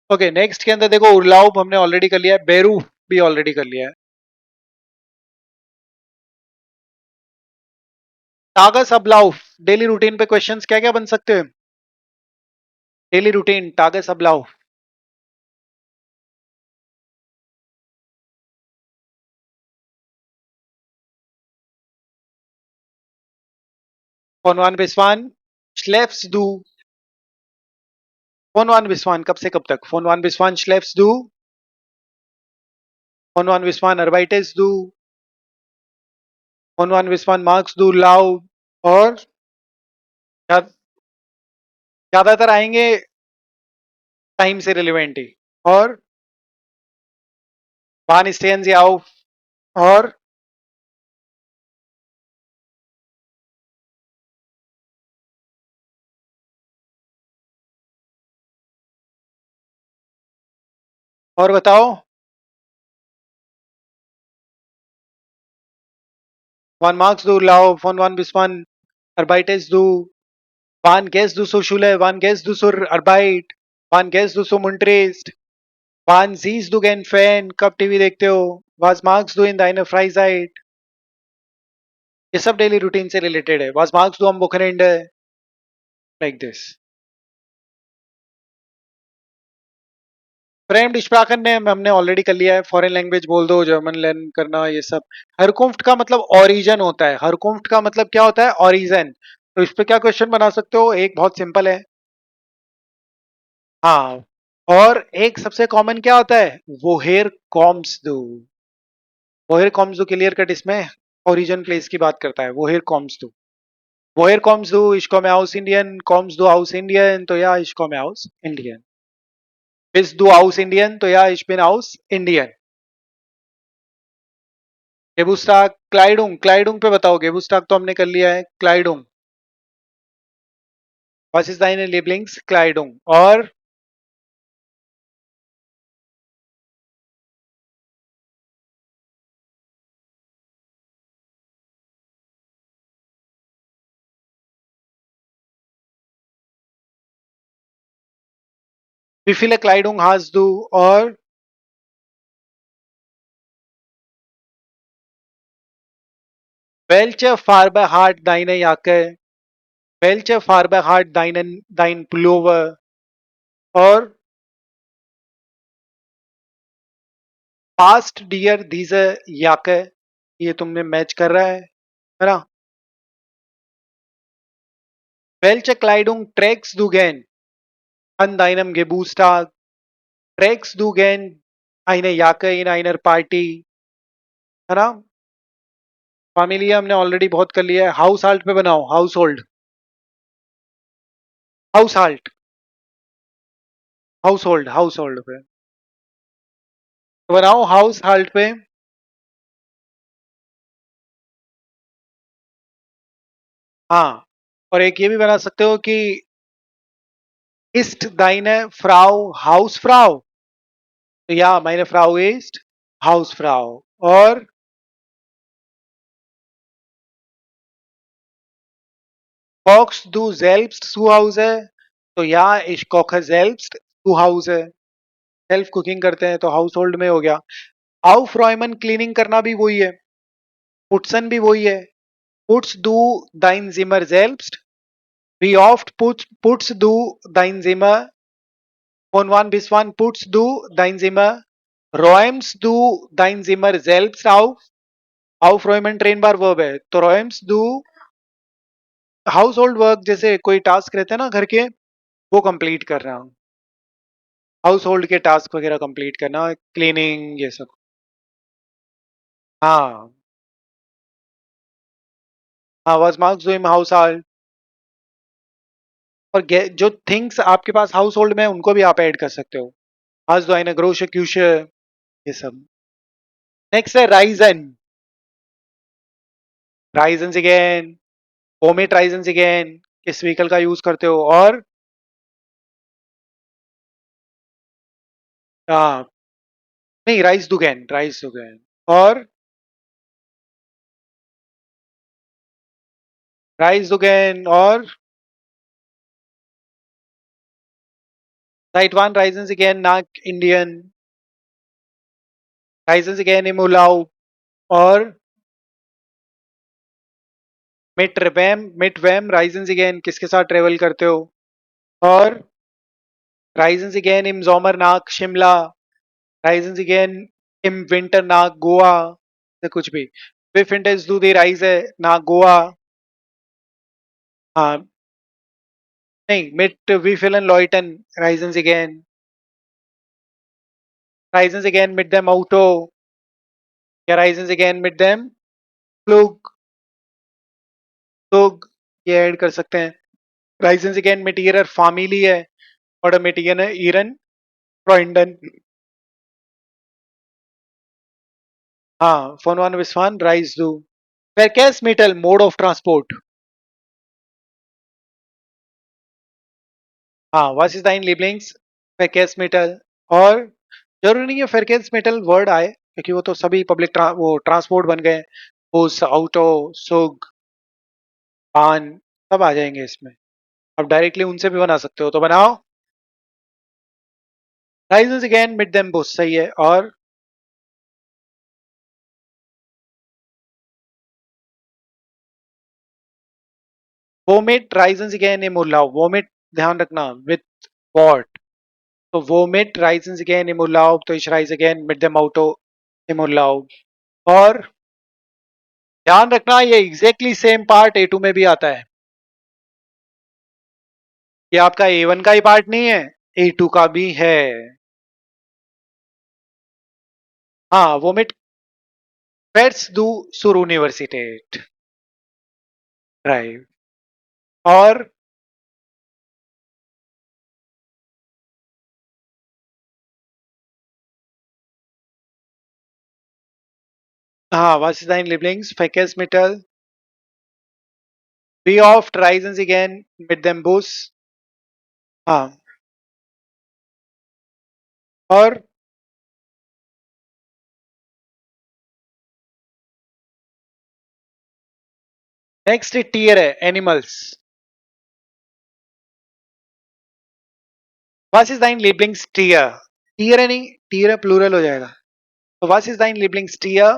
A: Okay, next के अंदर देखो, उर्लाउब हमने ऑलरेडी कर लिया है, बेरू भी ऑलरेडी कर लिया है। टागस अबलाउफ, डेली रूटीन पे क्वेश्चंस क्या क्या बन सकते हैं? Daily routine टागस अबलाउफ। फोनवान बिस्वान श्लेफ्स दू। फोनवान बिस्वान कब से कब तक? फोनवान बिस्वान श्लेफ्स दू। फोनवान बिस्वान अरबाइटेस दू। फोनवान बिस्वान मार्क्स दू लाउड। और ज्यादातर आएंगे टाइम से रिलेवेंट ही। और वान स्टेन आउफ। और बताओ। Wann magst du Lauf? Von wann bis wann arbeitest du? Wann gehst du zur Schule? Wann gehst du zur Arbeit? Wann gehst du zum Unterricht? Wann siehst du gern Fan? कब टीवी देखते हो? Was magst du in deiner Freizeit? ये सब डेली रूटीन से रिलेटेड है। Was magst du am Wochenende? Like this. फ्रेम्ड स्प्राकन ने हमने ऑलरेडी कर लिया है। फॉरेन लैंग्वेज बोल दो, जर्मन लर्न करना, ये सब। हरकुंफ्ट का मतलब ओरिजन होता है। हरकुंफ्ट का मतलब क्या होता है? ओरिजन। तो इस पे क्या क्वेश्चन बना सकते हो? एक बहुत सिंपल है। हाँ, और एक सबसे कॉमन क्या होता है? वोहेर कॉम्स दो। वोहेर कॉम्स दो क्लियर कट इसमें ओरिजिन प्लेस की बात करता है। वोहेर कॉम्स दो, वोहेर कॉम्स दो, इश्को में हाउस इंडियन, कॉम्स दो हाउस इंडियन, तो या इश्को में हाउस इंडियन। बिस दो हाउस इंडियन, तो या इश बिन हाउस इंडियन। गेबुस्टाक क्लाइडुंग, क्लाइडुंग पे बताओ। गेबुस्टाक तो हमने कर लिया है। क्लाइडुंग, was ist deine Lieblingskleidung? और wie viele Kleidung hast du? और welche Farbe hat deine Jacke? Welche Farbe hat dein Pullover? और पास्ट डियर diese Jacke, ये तुमने मैच कर रहा है ना? Welche Kleidung trägst du gern an deinem Geburtstag? Trägst du gern eine Jacke in einer Party? है ना? फैमिली हमने ऑलरेडी बहुत कर लिया है। हाउस हाल्ट पे बनाओ। House hold, house halt, house hold पे तो बनाओ। हाउस हाल्ट पे हाँ। और एक ये भी बना सकते हो कि ist deine Frau Hausfrau? तो या meine Frau ist Hausfrau। और kochst du selbst zu Hause? तो या ich koche selbst zu Hause। Self cooking करते हैं तो हाउस होल्ड में हो गया। aufräumen क्लीनिंग करना भी वही है। पुट्सन भी वही है। Puts du dein Zimmer selbst? Wie oft putzt du dein Zimmer? Von wann bis wann putzt du dein Zimmer? Räumst du dein Zimmer selbst auf? Aufräumen ट्रेन बार वर्ब है, तो räumst du house hold work जैसे कोई टास्क रहते हैं ना घर के, वो कंप्लीट कर रहा हूँ। हाउस होल्ड के टास्क वगैरह कंप्लीट करना, क्लीनिंग ये सब। हाँ हाँ, was machst du im Haushalt? और जो थिंग्स आपके पास हाउस होल्ड में है, उनको भी आप ऐड कर सकते हो। Hast du eine große Küche? ये सब। नेक्स्ट है Ryzen. Ryzen again, omit Ryzen again, किस व्हीकल का यूज करते हो? और हाँ, नहीं, राइज दुगैन, राइज दुगैन। और राइज दुगैन और राइट वन राइजन अगेन, नाक इंडियन, राइजन अगेन इमुलाउ। और मिट वैम राइजन अगेन, किसके साथ ट्रेवल करते हो? और राइजन अगेन इम जोमर नाक शिमला, राइजन अगेन इम विंटर नाक गोवा, या कुछ भी। विफिंटेज दूधी राइज है नाक गोवा। हाँ, नहीं, मिट वीफिलन लॉयटन राइजन अगेन, राइजन अगेन मिट देम आउटो, या राइजन अगेन मिट देम फ्लूग, फ्लूग, ये ऐड कर सकते हैं। राइजन अगेन मिट ईयर फैमिली है, और मिट ईरन फ्रॉइंडन। हाँ, फोन वन विस्वान राइज दू। कैस मेटल मोड ऑफ ट्रांसपोर्ट। हाँ, वास इज दाइन लिबलिंग्स फेकेस मेटल। और जरूरी नहीं है फेरकेस मेटल वर्ड आए, क्योंकि वो तो सभी वो ट्रांसपोर्ट बन गए। बस ऑटो, सुग, पान, सब आ जाएंगे इसमें। अब डायरेक्टली उनसे भी बना सकते हो तो बनाओ। राइजेंस अगेन मिड देम बोथ, सही है। और वोमिट राइजेंस अगेन इमुलाव, वोमिट ध्यान रखना विथ वॉट। तो वोमिट राइजेंस अगेन इमुलाव, तो इश राइज अगेन मिड देम आउटो इमुलाव। और ध्यान रखना, ये exactly same part A two में भी आता है। ये आपका A1 का ही पार्ट नहीं है, A2 का भी है। हाँ, वोमिट फेट्स दू सुर यूनिवर्सिटेट ड्राइव। और हाँ, was ist dein Lieblingsverkehrsmittel? Wie oft reisen Sie gern mit dem Bus? हाँ, और नेक्स्ट टीयर है animals. Was ist dein Lieblingstier? टीयर है, नहीं, टीयर है प्लूरल हो जाएगा। तो was ist dein Lieblingstier?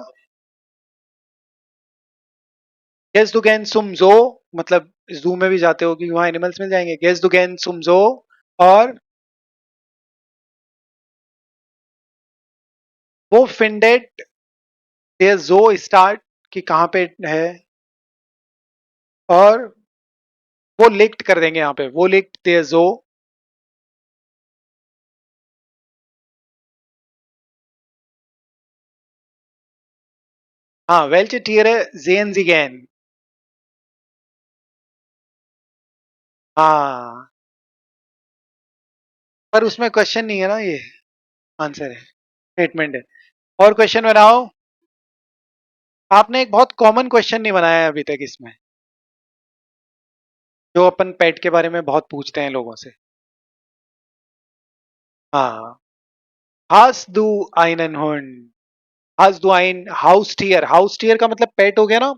A: Gehst du gern zum Zoo? मतलब जू में भी जाते हो, क्योंकि वहां एनिमल्स मिल जाएंगे। Gehst du gern zum Zoo? और वो फिंडेड ये जो स्टार्ट कि कहाँ पे है। और वो लिक्ट कर देंगे यहाँ पे, वो लिक्ट दे जो। हाँ, वेल्च टीयर है जेन जिगैन। हाँ, पर उसमें क्वेश्चन नहीं है ना, ये आंसर है, स्टेटमेंट है। और क्वेश्चन बनाओ। आपने एक बहुत कॉमन क्वेश्चन नहीं बनाया है अभी तक इसमें, जो अपन पेट के बारे में बहुत पूछते हैं लोगों से। हाँ, हास दू आइनन हुंड, हास दू आइन हाउस टीयर का मतलब पेट हो गया ना।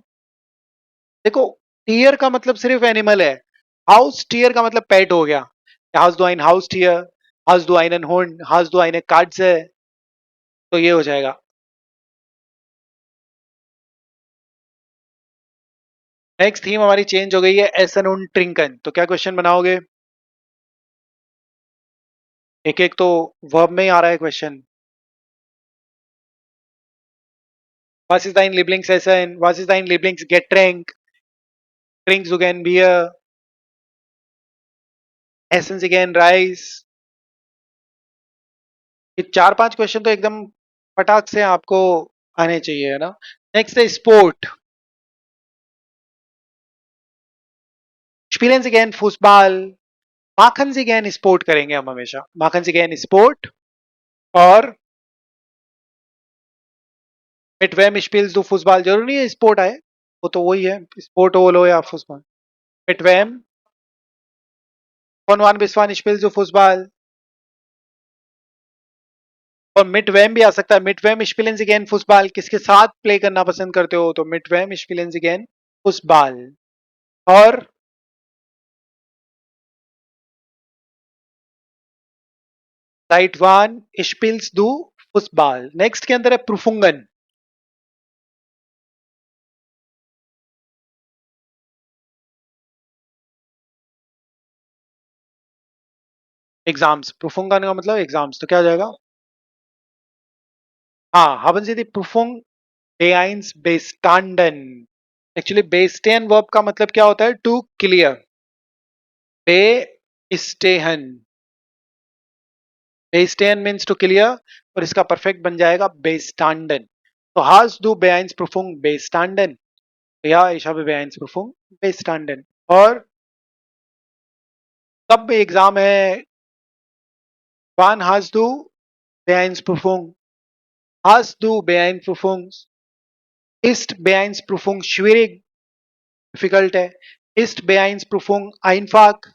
A: देखो, टीयर का मतलब सिर्फ एनिमल है, हाउस टीयर का मतलब पेट हो गया। हाउस दू आइन हाउस टीयर, हाउस दू आइनन हुंड, हाउस दू आइने काट्स, तो ये हो जाएगा। नेक्स्ट थीम हमारी चेंज हो गई है, एसन उन ट्रिंकन। तो क्या क्वेश्चन बनाओगे? एक एक तो वर्ब में ही आ रहा है question. Was ist dein Lieblingsessen? Was ist dein Lieblingsgetränk? Trinkst du gern Bier? Essen Sie gern Reis? ये चार पांच क्वेश्चन तो एकदम फटाक से आपको आने चाहिए, है ना? नेक्स्ट है sport. Spielen Sie gern Fußball? माखन से गैन स्पोर्ट करेंगे हम हमेशा, माखन से गैन स्पोर्ट। और मिट वेम स्पिल्स दू फुटबॉल, जरूरी नहीं है स्पोर्ट आए, वो तो वही है, स्पोर्ट बोलो या फुटबॉल। मिट वेम कौन वान बिस्वान स्पिल्स दू फुटबॉल। और मिट वेम भी आ सकता है, मिट वेम स्पिलेंस अगेन फुटबॉल, किसके साथ प्ले करना पसंद करते हो, तो मिट वेम स्पिलेंस अगेन फुटबॉल। और राइट वन स्पिल्स दू फुटबॉल। नेक्स्ट के अंदर है प्रूफुंगन। एग्जाम्स, प्रूफुंगन का मतलब एग्जाम्स, तो क्या हो जाएगा? हाँ, haben Sie die Prüfung beeins bestanden? Actually बेस्टेन वर्ब का मतलब क्या होता है? To clear. बेस्टेहन, बेस्टेन मीन्स टू क्लियर, और इसका परफेक्ट बन जाएगा बेस्टांडन। तो हाज दू बेआइंस प्रूफुंग बेस्टांडन, या ich habe Beeinspruchung bestanden। और कब एग्जाम है? wann hast du Beeinspruchung? Hast du Beeinspruchung? Ist Beeinspruchung schwierig? Difficult है। Ist Beeinspruchung einfach?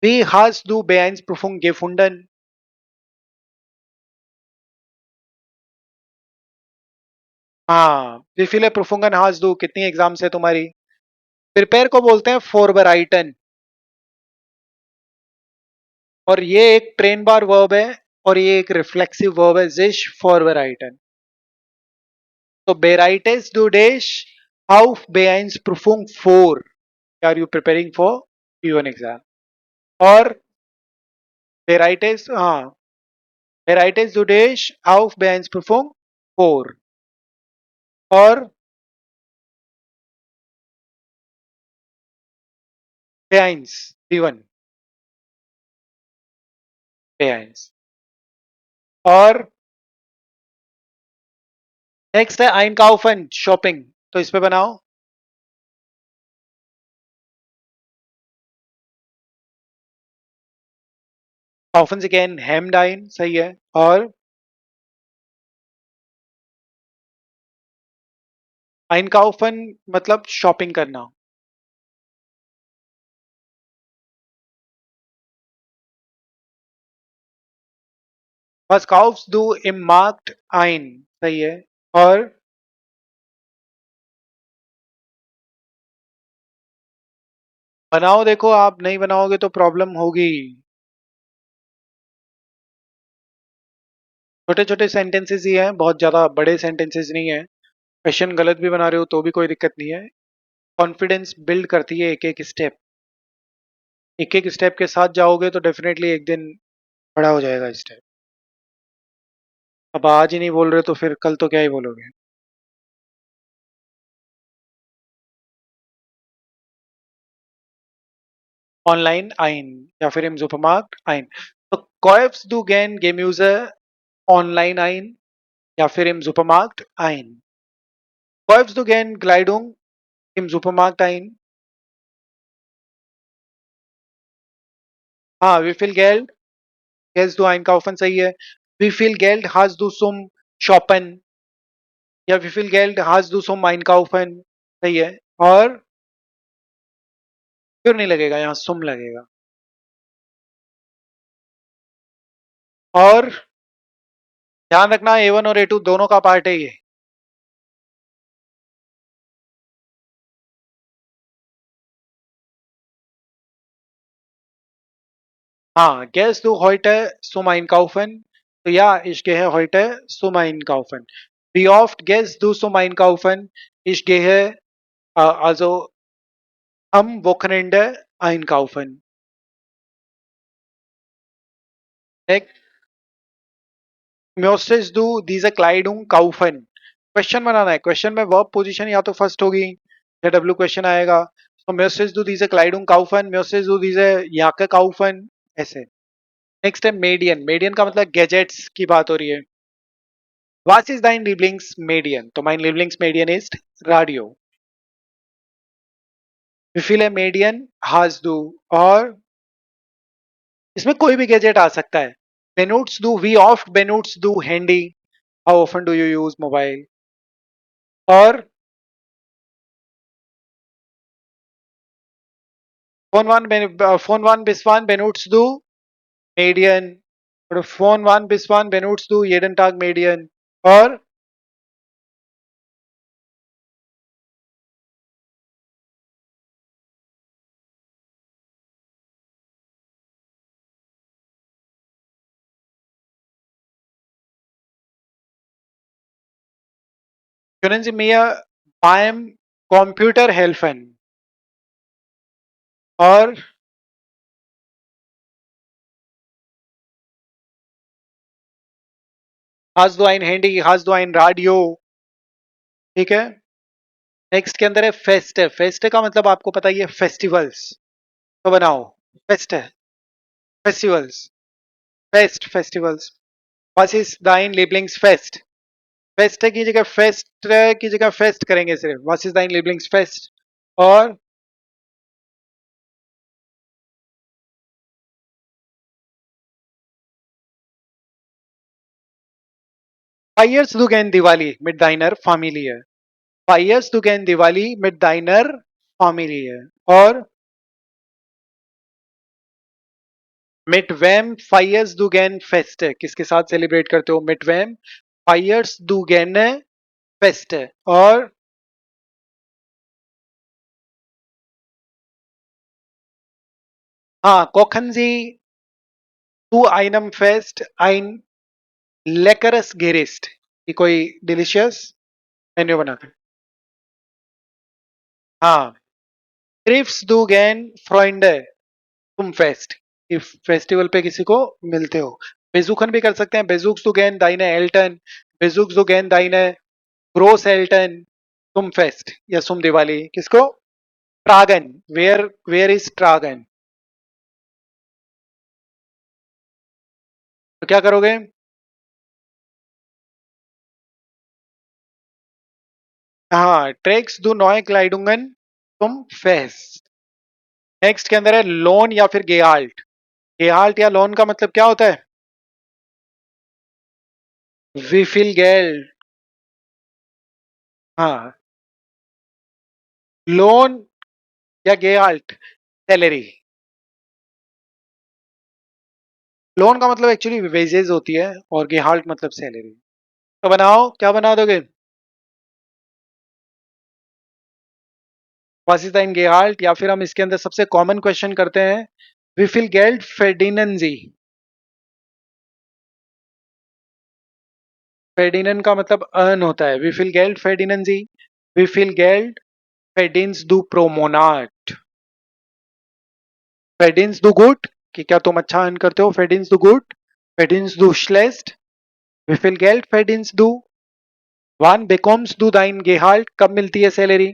A: Wie hast du Beeinspruchung gefunden? हाँ, wie viele Prüfungen hast du? कितनी एग्जाम्स है तुम्हारी? प्रिपेयर को बोलते हैं फॉरबराइटन, और ये एक ट्रेन बार वर्ब है, और ये एक रिफ्लेक्सिव वर्ब है, जिश फॉरबराइटन। तो बेराइटेस डू डैश auf Beeinspruchung vor, are you preparing for P1 exam. और बेराइटेस, हाँ, बेराइटेस डू डैश auf Beeinspruchung vor। और बेआइंस P1 बेआइंस। और नेक्स्ट है आइनकाउफन शॉपिंग, तो इस पे बनाओ। काउफन से कैन हेम डाइन, सही है। और आइनकाउफन मतलब शॉपिंग करना। बस काउफ्स डू इम मार्क्ड आइन, सही है। और बनाओ, देखो आप नहीं बनाओगे तो प्रॉब्लम होगी। छोटे छोटे सेंटेंसेस ही हैं, बहुत ज्यादा बड़े सेंटेंसेस नहीं है। क्वेश्चन गलत भी बना रहे हो तो भी कोई दिक्कत नहीं है। कॉन्फिडेंस बिल्ड करती है एक एक स्टेप, एक एक स्टेप के साथ जाओगे तो डेफिनेटली एक दिन बड़ा हो जाएगा स्टेप। अब आज ही नहीं बोल रहे तो फिर कल तो क्या ही बोलोगे। ऑनलाइन आइन या फिर im Supermarkt ein। तो kaufst du gern Gemüse online ein या फिर im Supermarkt ein? Kaufst du gern Kleidung im Supermarkt ein? हाँ, wie viel Geld hast du einkaufen, सही है। Wie viel Geld hast du zum shoppen, या wie viel Geld hast du zum einkaufen, सही है। और क्यों नहीं लगेगा, यहाँ सुम लगेगा। और ध्यान रखना A1 और A2 दोनों का पार्ट है ये। हाँ, gehst du heute zum Einkaufen? तो ja, ich gehe heute zum Einkaufen। Wie oft gehst du zum Einkaufen? Ich gehe Also am Wochenende einkaufen. Next, möchtest du diese Kleidung kaufen? Question बनाना है, क्वेश्चन में वर्ब पोजीशन या तो फर्स्ट होगी या डब्ल्यू क्वेश्चन आएगा। तो möchtest du diese Kleidung kaufen, möchtest du diese Jacke kaufen, ऐसे। नेक्स्ट है मीडियन, मीडियन का मतलब गैजेट्स की बात हो रही है। Was ist dein Lieblingsmedien? तो mein Lieblingsmedien ist Radio। Wie viele Medien hast du? और इसमें कोई भी गैजेट आ सकता है। Benutzt du, wie oft benutzt du Handy? How often do you use mobile? और Phone one bis one benutzt du Medien? Oder Phone one bis one benutzt du jeden Tag Medien? और können Sie mir beim Computer helfen? और hast du ein Handy? Hast du ein Radio? ठीक है। नेक्स्ट के अंदर है फेस्ट है, फेस्ट का मतलब आपको पता ही है फेस्टिवल्स। तो बनाओ फेस्ट है, festivals, fest festivals. Was ist dein Lieblingsfest? Fest की जगह फेस्ट की जगह फेस्ट करेंगे सिर्फ। Was ist dein Lieblingsfest? और feierst du gern Diwali mit deiner Familie? Feierst du gern Diwali mit deiner Familie? और mit wem feierst du gern Feste? किसके साथ सेलिब्रेट करते हो? Mit wem feierst du gerne Feste? और हाँ, kochen Sie zu einem Fest ein leckeres Gericht? कि कोई डिलीशियस मेन्यू बनाते हैं। हाँ, triffst du gern Freunde zum Fest? If festival पे किसी को मिलते हो। बेजुखन भी कर सकते हैं, बेजुक्स du gern deine Eltern, बेजुक्स du gern deine Großeltern zum Fest या zum दिवाली। किसको? ट्रागन, वेयर इज ट्रागन? तो क्या करोगे? हाँ, ट्रेक्स दू नॉय क्लाइडुंगन तुम फेस्ट। नेक्स्ट के अंदर है लोन या फिर गेहाल्ट। गेहाल्ट या लोन का मतलब क्या होता है? विफिल गेल्ड। हाँ, लोन या गेहाल्ट सैलरी। लोन का मतलब एक्चुअली वेजेस होती है और गेहाल्ट मतलब सैलरी। तो बनाओ, क्या बना दोगे? Was ist ein Gehalt? या फिर हम इसके अंदर सबसे कॉमन क्वेश्चन करते हैं, wie viel Geld verdienen Sie? verdienen का मतलब अर्न होता है। wie viel Geld verdienen Sie? wie viel Geld verdienst du pro Monat? verdienst du gut? कि क्या तुम अच्छा अर्न करते हो? verdienst du gut? verdienst du schlecht? wie viel Geld verdienst du? wann bekommst du dein Gehalt? कब मिलती है salary?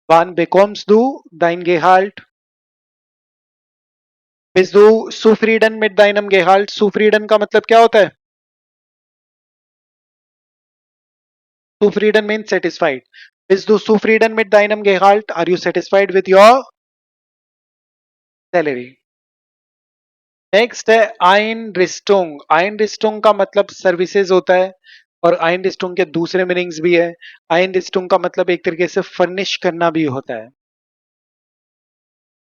A: wann bekommst du dein Gehalt? bist du zufrieden mit deinem Gehalt? zufrieden का मतलब क्या होता है? Zufrieden means satisfied. Bist du zufrieden mit deinem Gehalt? Are you satisfied with your salary? Next है Einrichtung। Einrichtung का मतलब सर्विसेज होता है और Einrichtung के दूसरे मीनिंग्स भी है। Einrichtung का मतलब एक तरीके से फर्निश करना भी होता है।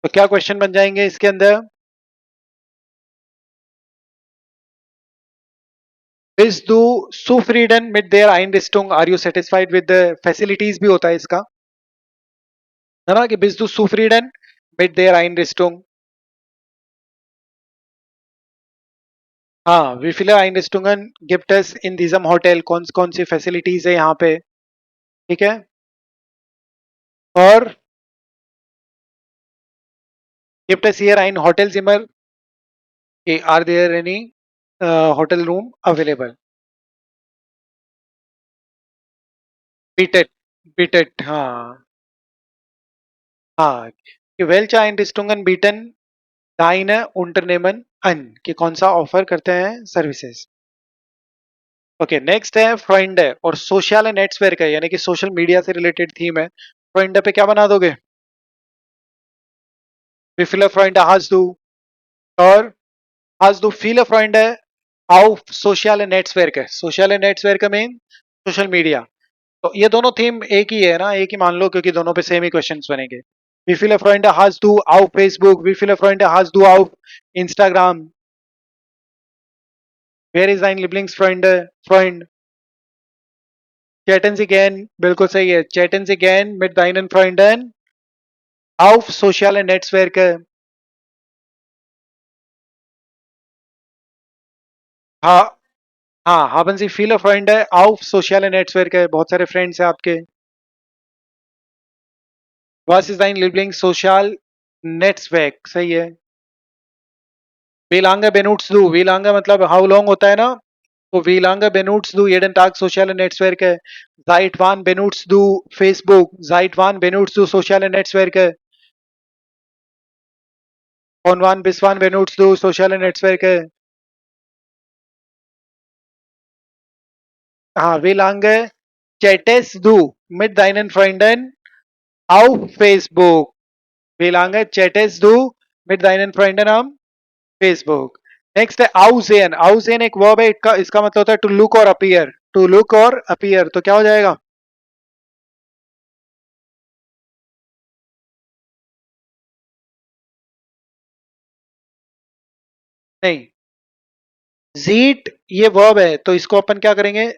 A: तो क्या क्वेश्चन बन जाएंगे इसके अंदर? Bist du zufrieden mit der Einrichtung? Are you satisfied with the facilities भी होता है इसका, है ना, कि Bist du zufrieden mit der Einrichtung? हाँ, wie viele Einrichtungen gibt es in diesem Hotel? कौन सी फैसिलिटीज है यहाँ पे? ठीक है। और Gibt es hier ein Hotelzimmer? Are there any hotel room available? Bietet, bietet, हाँ हाँ, कि welche Einrichtungen bieten deine Unternehmen an, कि कौन सा ऑफर करते हैं सर्विसेज। ओके, नेक्स्ट है फ्रेंड है और सोशल नेटवर्क है, यानी कि सोशल मीडिया से रिलेटेड थीम है। फ्रेंड पे क्या बना दोगे? wie viele Freunde hast du? और hast du viele Freunde auf social network है, social network mean social media. तो ये दोनों थीम एक ही है ना, एक ही मान लो, क्योंकि दोनों पे सेम ही क्वेश्चंस बनेंगे। wie viele Freunde hast du auf Facebook? wie viele Freunde hast du auf Instagram? wer ist dein Lieblingsfreund? Freund? chatten Sie gern, बिल्कुल सही है, chatten Sie gern mit deinen Freunden auf soziale Netzwerke। हाँ हाँ, haben Sie viele Freunde auf soziale Netzwerke? बहुत सारे फ्रेंड्स हैं आपके। Was ist dein Lieblings-Social Netzwerk? सही है। Wie lange benutzt du? Wie lange मतलब how long होता है ना, तो wie lange benutzt du jeden Tag soziale Netzwerke? Seit wann benutzt du Facebook? Seit wann benutzt du soziale Netzwerke? Von wann bis wann benutzt du soziale Netzwerke? हाँ, wie lange chattest du mit deinen Freunden auf Facebook? Wie lange chattest du mit deinen Freunden am Facebook? Next है आउजेन। आउजेन एक वर्ब है, इसका मतलब होता है टू लुक और अपीयर। टू लुक और अपीयर, तो क्या हो जाएगा? नहीं, जीट ये वर्ब है, तो इसको अपन क्या करेंगे?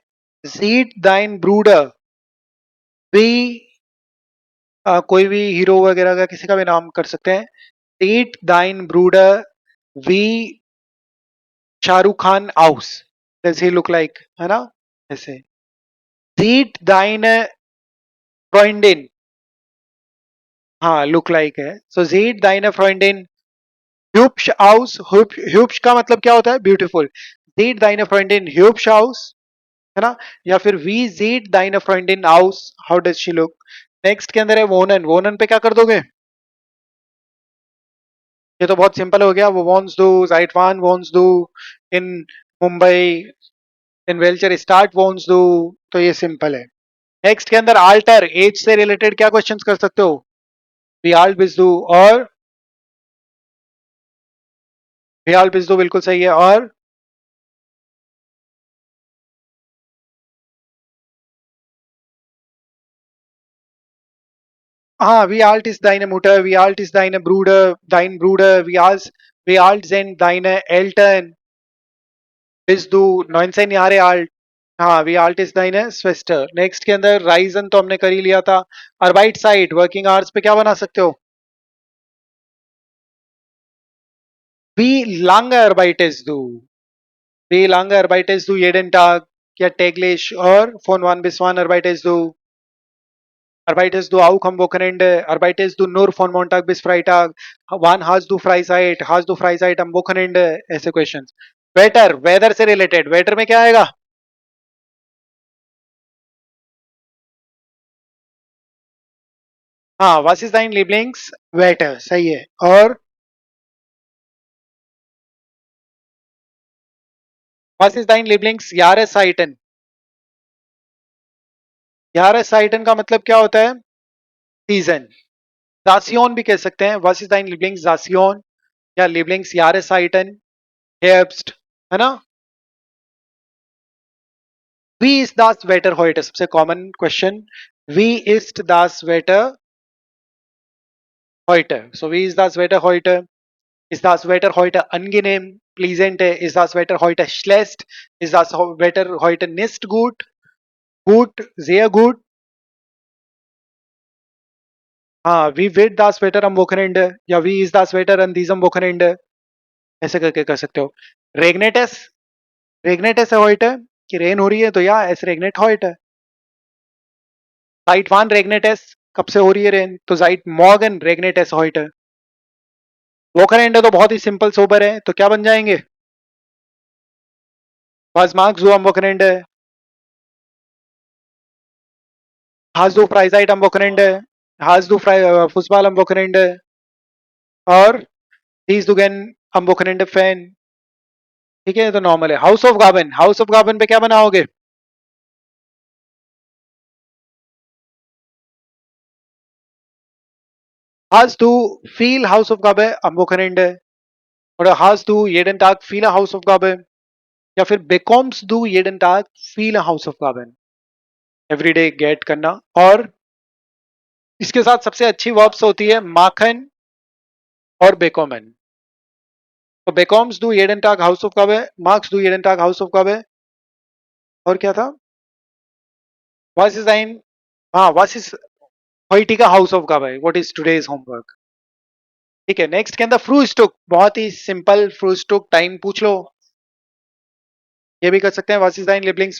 A: जीट दाइन ब्रूडर वी, कोई भी हीरो वगैरह का किसी का भी नाम कर सकते हैं। जीट दाइन ब्रूडर वी शाहरुख खान हाउस, डज ही लुक लाइक, है ना, ऐसे। जीट दाइन फ्रेंडिन, हाँ लुक लाइक है, सो जीट दाइन फ्रेंडिन ह्यूप्स हाउस। ह्यूप्स का मतलब क्या होता है? ब्यूटीफुल। जीट दाइन फ्रेंडिन ह्यूप्स हाउस, है ना। या फिर वी जीट दाइन फ्रेंडिन हाउस, how does she look. Next के अंदर है वोनन। वोनन पे क्या कर दोगे? ये तो बहुत सिंपल हो गया, वो वॉन्स डू, जाइट वान वॉन्स डू इन मुंबई, इन वेलचर स्टार्ट वॉन्स डू, तो ये सिंपल है। नेक्स्ट के अंदर आल्टर, एज से रिलेटेड क्या क्वेश्चंस कर सकते हो? वी आल बिजू और वी आल बिजू, बिल्कुल सही है। और हाँ, wie alt ist deine Mutter? Wie alt ist deine Bruder? Dein Bruder? Wie alt sind deine Eltern? Bist du 19 Jahre alt? हाँ, wie alt ist deine Schwester? Next के अंदर राइजन तो हमने कर ही लिया था। अर्बाइट साइट, वर्किंग आवर्स पे क्या बना सकते हो? Wie lange arbeitest du? Wie lange arbeitest du jeden Tag? या täglich और von wann bis wann arbeitest du? Arbeitest du auch am Wochenende? Arbeitest du nur von Montag bis Freitag? Wann hast du Freizeit? Hast du Freizeit am Wochenende? ऐसे क्वेश्चंस। वेटर, वेदर से रिलेटेड, वेटर में क्या आएगा? हाँ, was ist dein Lieblingswetter, सही है। और was ist dein Lieblingsjahreszeiten? Jahreszeiten का मतलब क्या होता है? सीजन। Station भी कह सकते हैं, was ist dein Lieblingsstation या Lieblingsjahreszeiten, Herbst, है ना। Wie ist das Wetter heute? सबसे common question, Wie ist das Wetter heute? So, wie ist das Wetter heute? Ist das Wetter heute angenehm, pleasant? Ist das Wetter heute schlecht? Ist das Wetter heute nicht gut? Gut, sehr gut? हाँ, wie wird das Wetter am Wochenende? या wie ist das Wetter an diesem Wochenende? ऐसे करके कर सकते हो। Regnet es? Regnet es heute? कि रेन हो रही है, तो या es regnet heute? Seit wann regnet es? कब से हो रही है रेन? तो seit morgen regnet es heute। वोकरेंड तो बहुत ही सिंपल सोबर है, तो क्या बन जाएंगे? Was Marx du am Wochenende? Hast du Freizeit am Wochenende? Hast du Fußball am Wochenende? और siehst du gern am Wochenende Fan? ठीक है, ये तो नॉर्मल है. हाउस ऑफ गार्बन, हाउस ऑफ गार्बन पे क्या बनाओगे? Hast du viel Haus of Gabe am Wochenende? Oder hast du jeden Tag viele Hausaufgaben? या फिर bekommst du jeden Tag viele Hausaufgaben? Everyday get करना. और इसके साथ सबसे अच्छी वर्ब्स होती है माखन और बेकोमन. तो bekommst du jeden Tag Hausaufgabe, magst du jeden Tag Hausaufgabe, और क्या था? Was ist ein, हाँ, was ist heutige Hausaufgabe? What is today's homework? ठीक है, नेक्स्ट के अंदर फ्रूस्टुक, बहुत ही सिंपल. फ्रूस्टुक टाइम पूछ लो, ये भी कर सकते हैं. Was ist dein Lieblings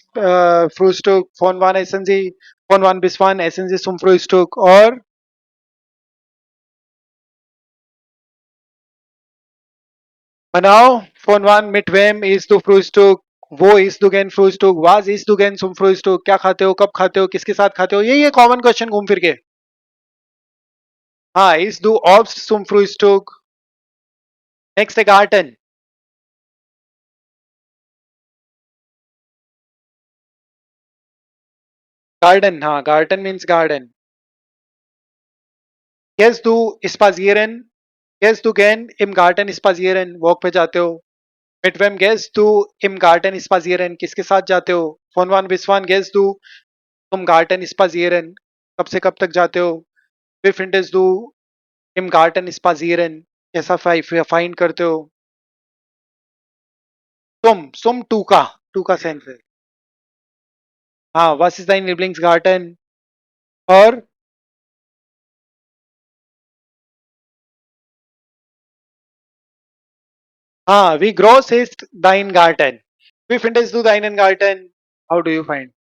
A: Frühstück? Von wann essen Sie? Von wann bis wann essen Sie zum Frühstück? और बनाओ. Von wann mit wem isst du Frühstück? वो isst du gern Frühstück? Was isst du gern zum Frühstück? क्या खाते हो, कब खाते हो, किसके साथ खाते हो? यही है कॉमन क्वेश्चन घूम फिर के. हाँ, isst du Obst zum Frühstück? Next है गार्टन. गार्डन, हाँ, garden means garden. Gehst du spazieren? Gehst du gern im Garten spazieren? Walk पे जाते हो. Mit wem gehst du im Garten spazieren? किसके साथ जाते हो? Von wann bis wann gehst du zum Garten spazieren? कब से कब तक जाते हो? Wie findest du im Garten spazieren? कैसा फाइंड करते हो? तुम टू का सेंस है. हाँ, was ist dein Lieblingsgarten? और हाँ, wie groß ist dein Garten? Wie findest du deinen Garten? How do you find?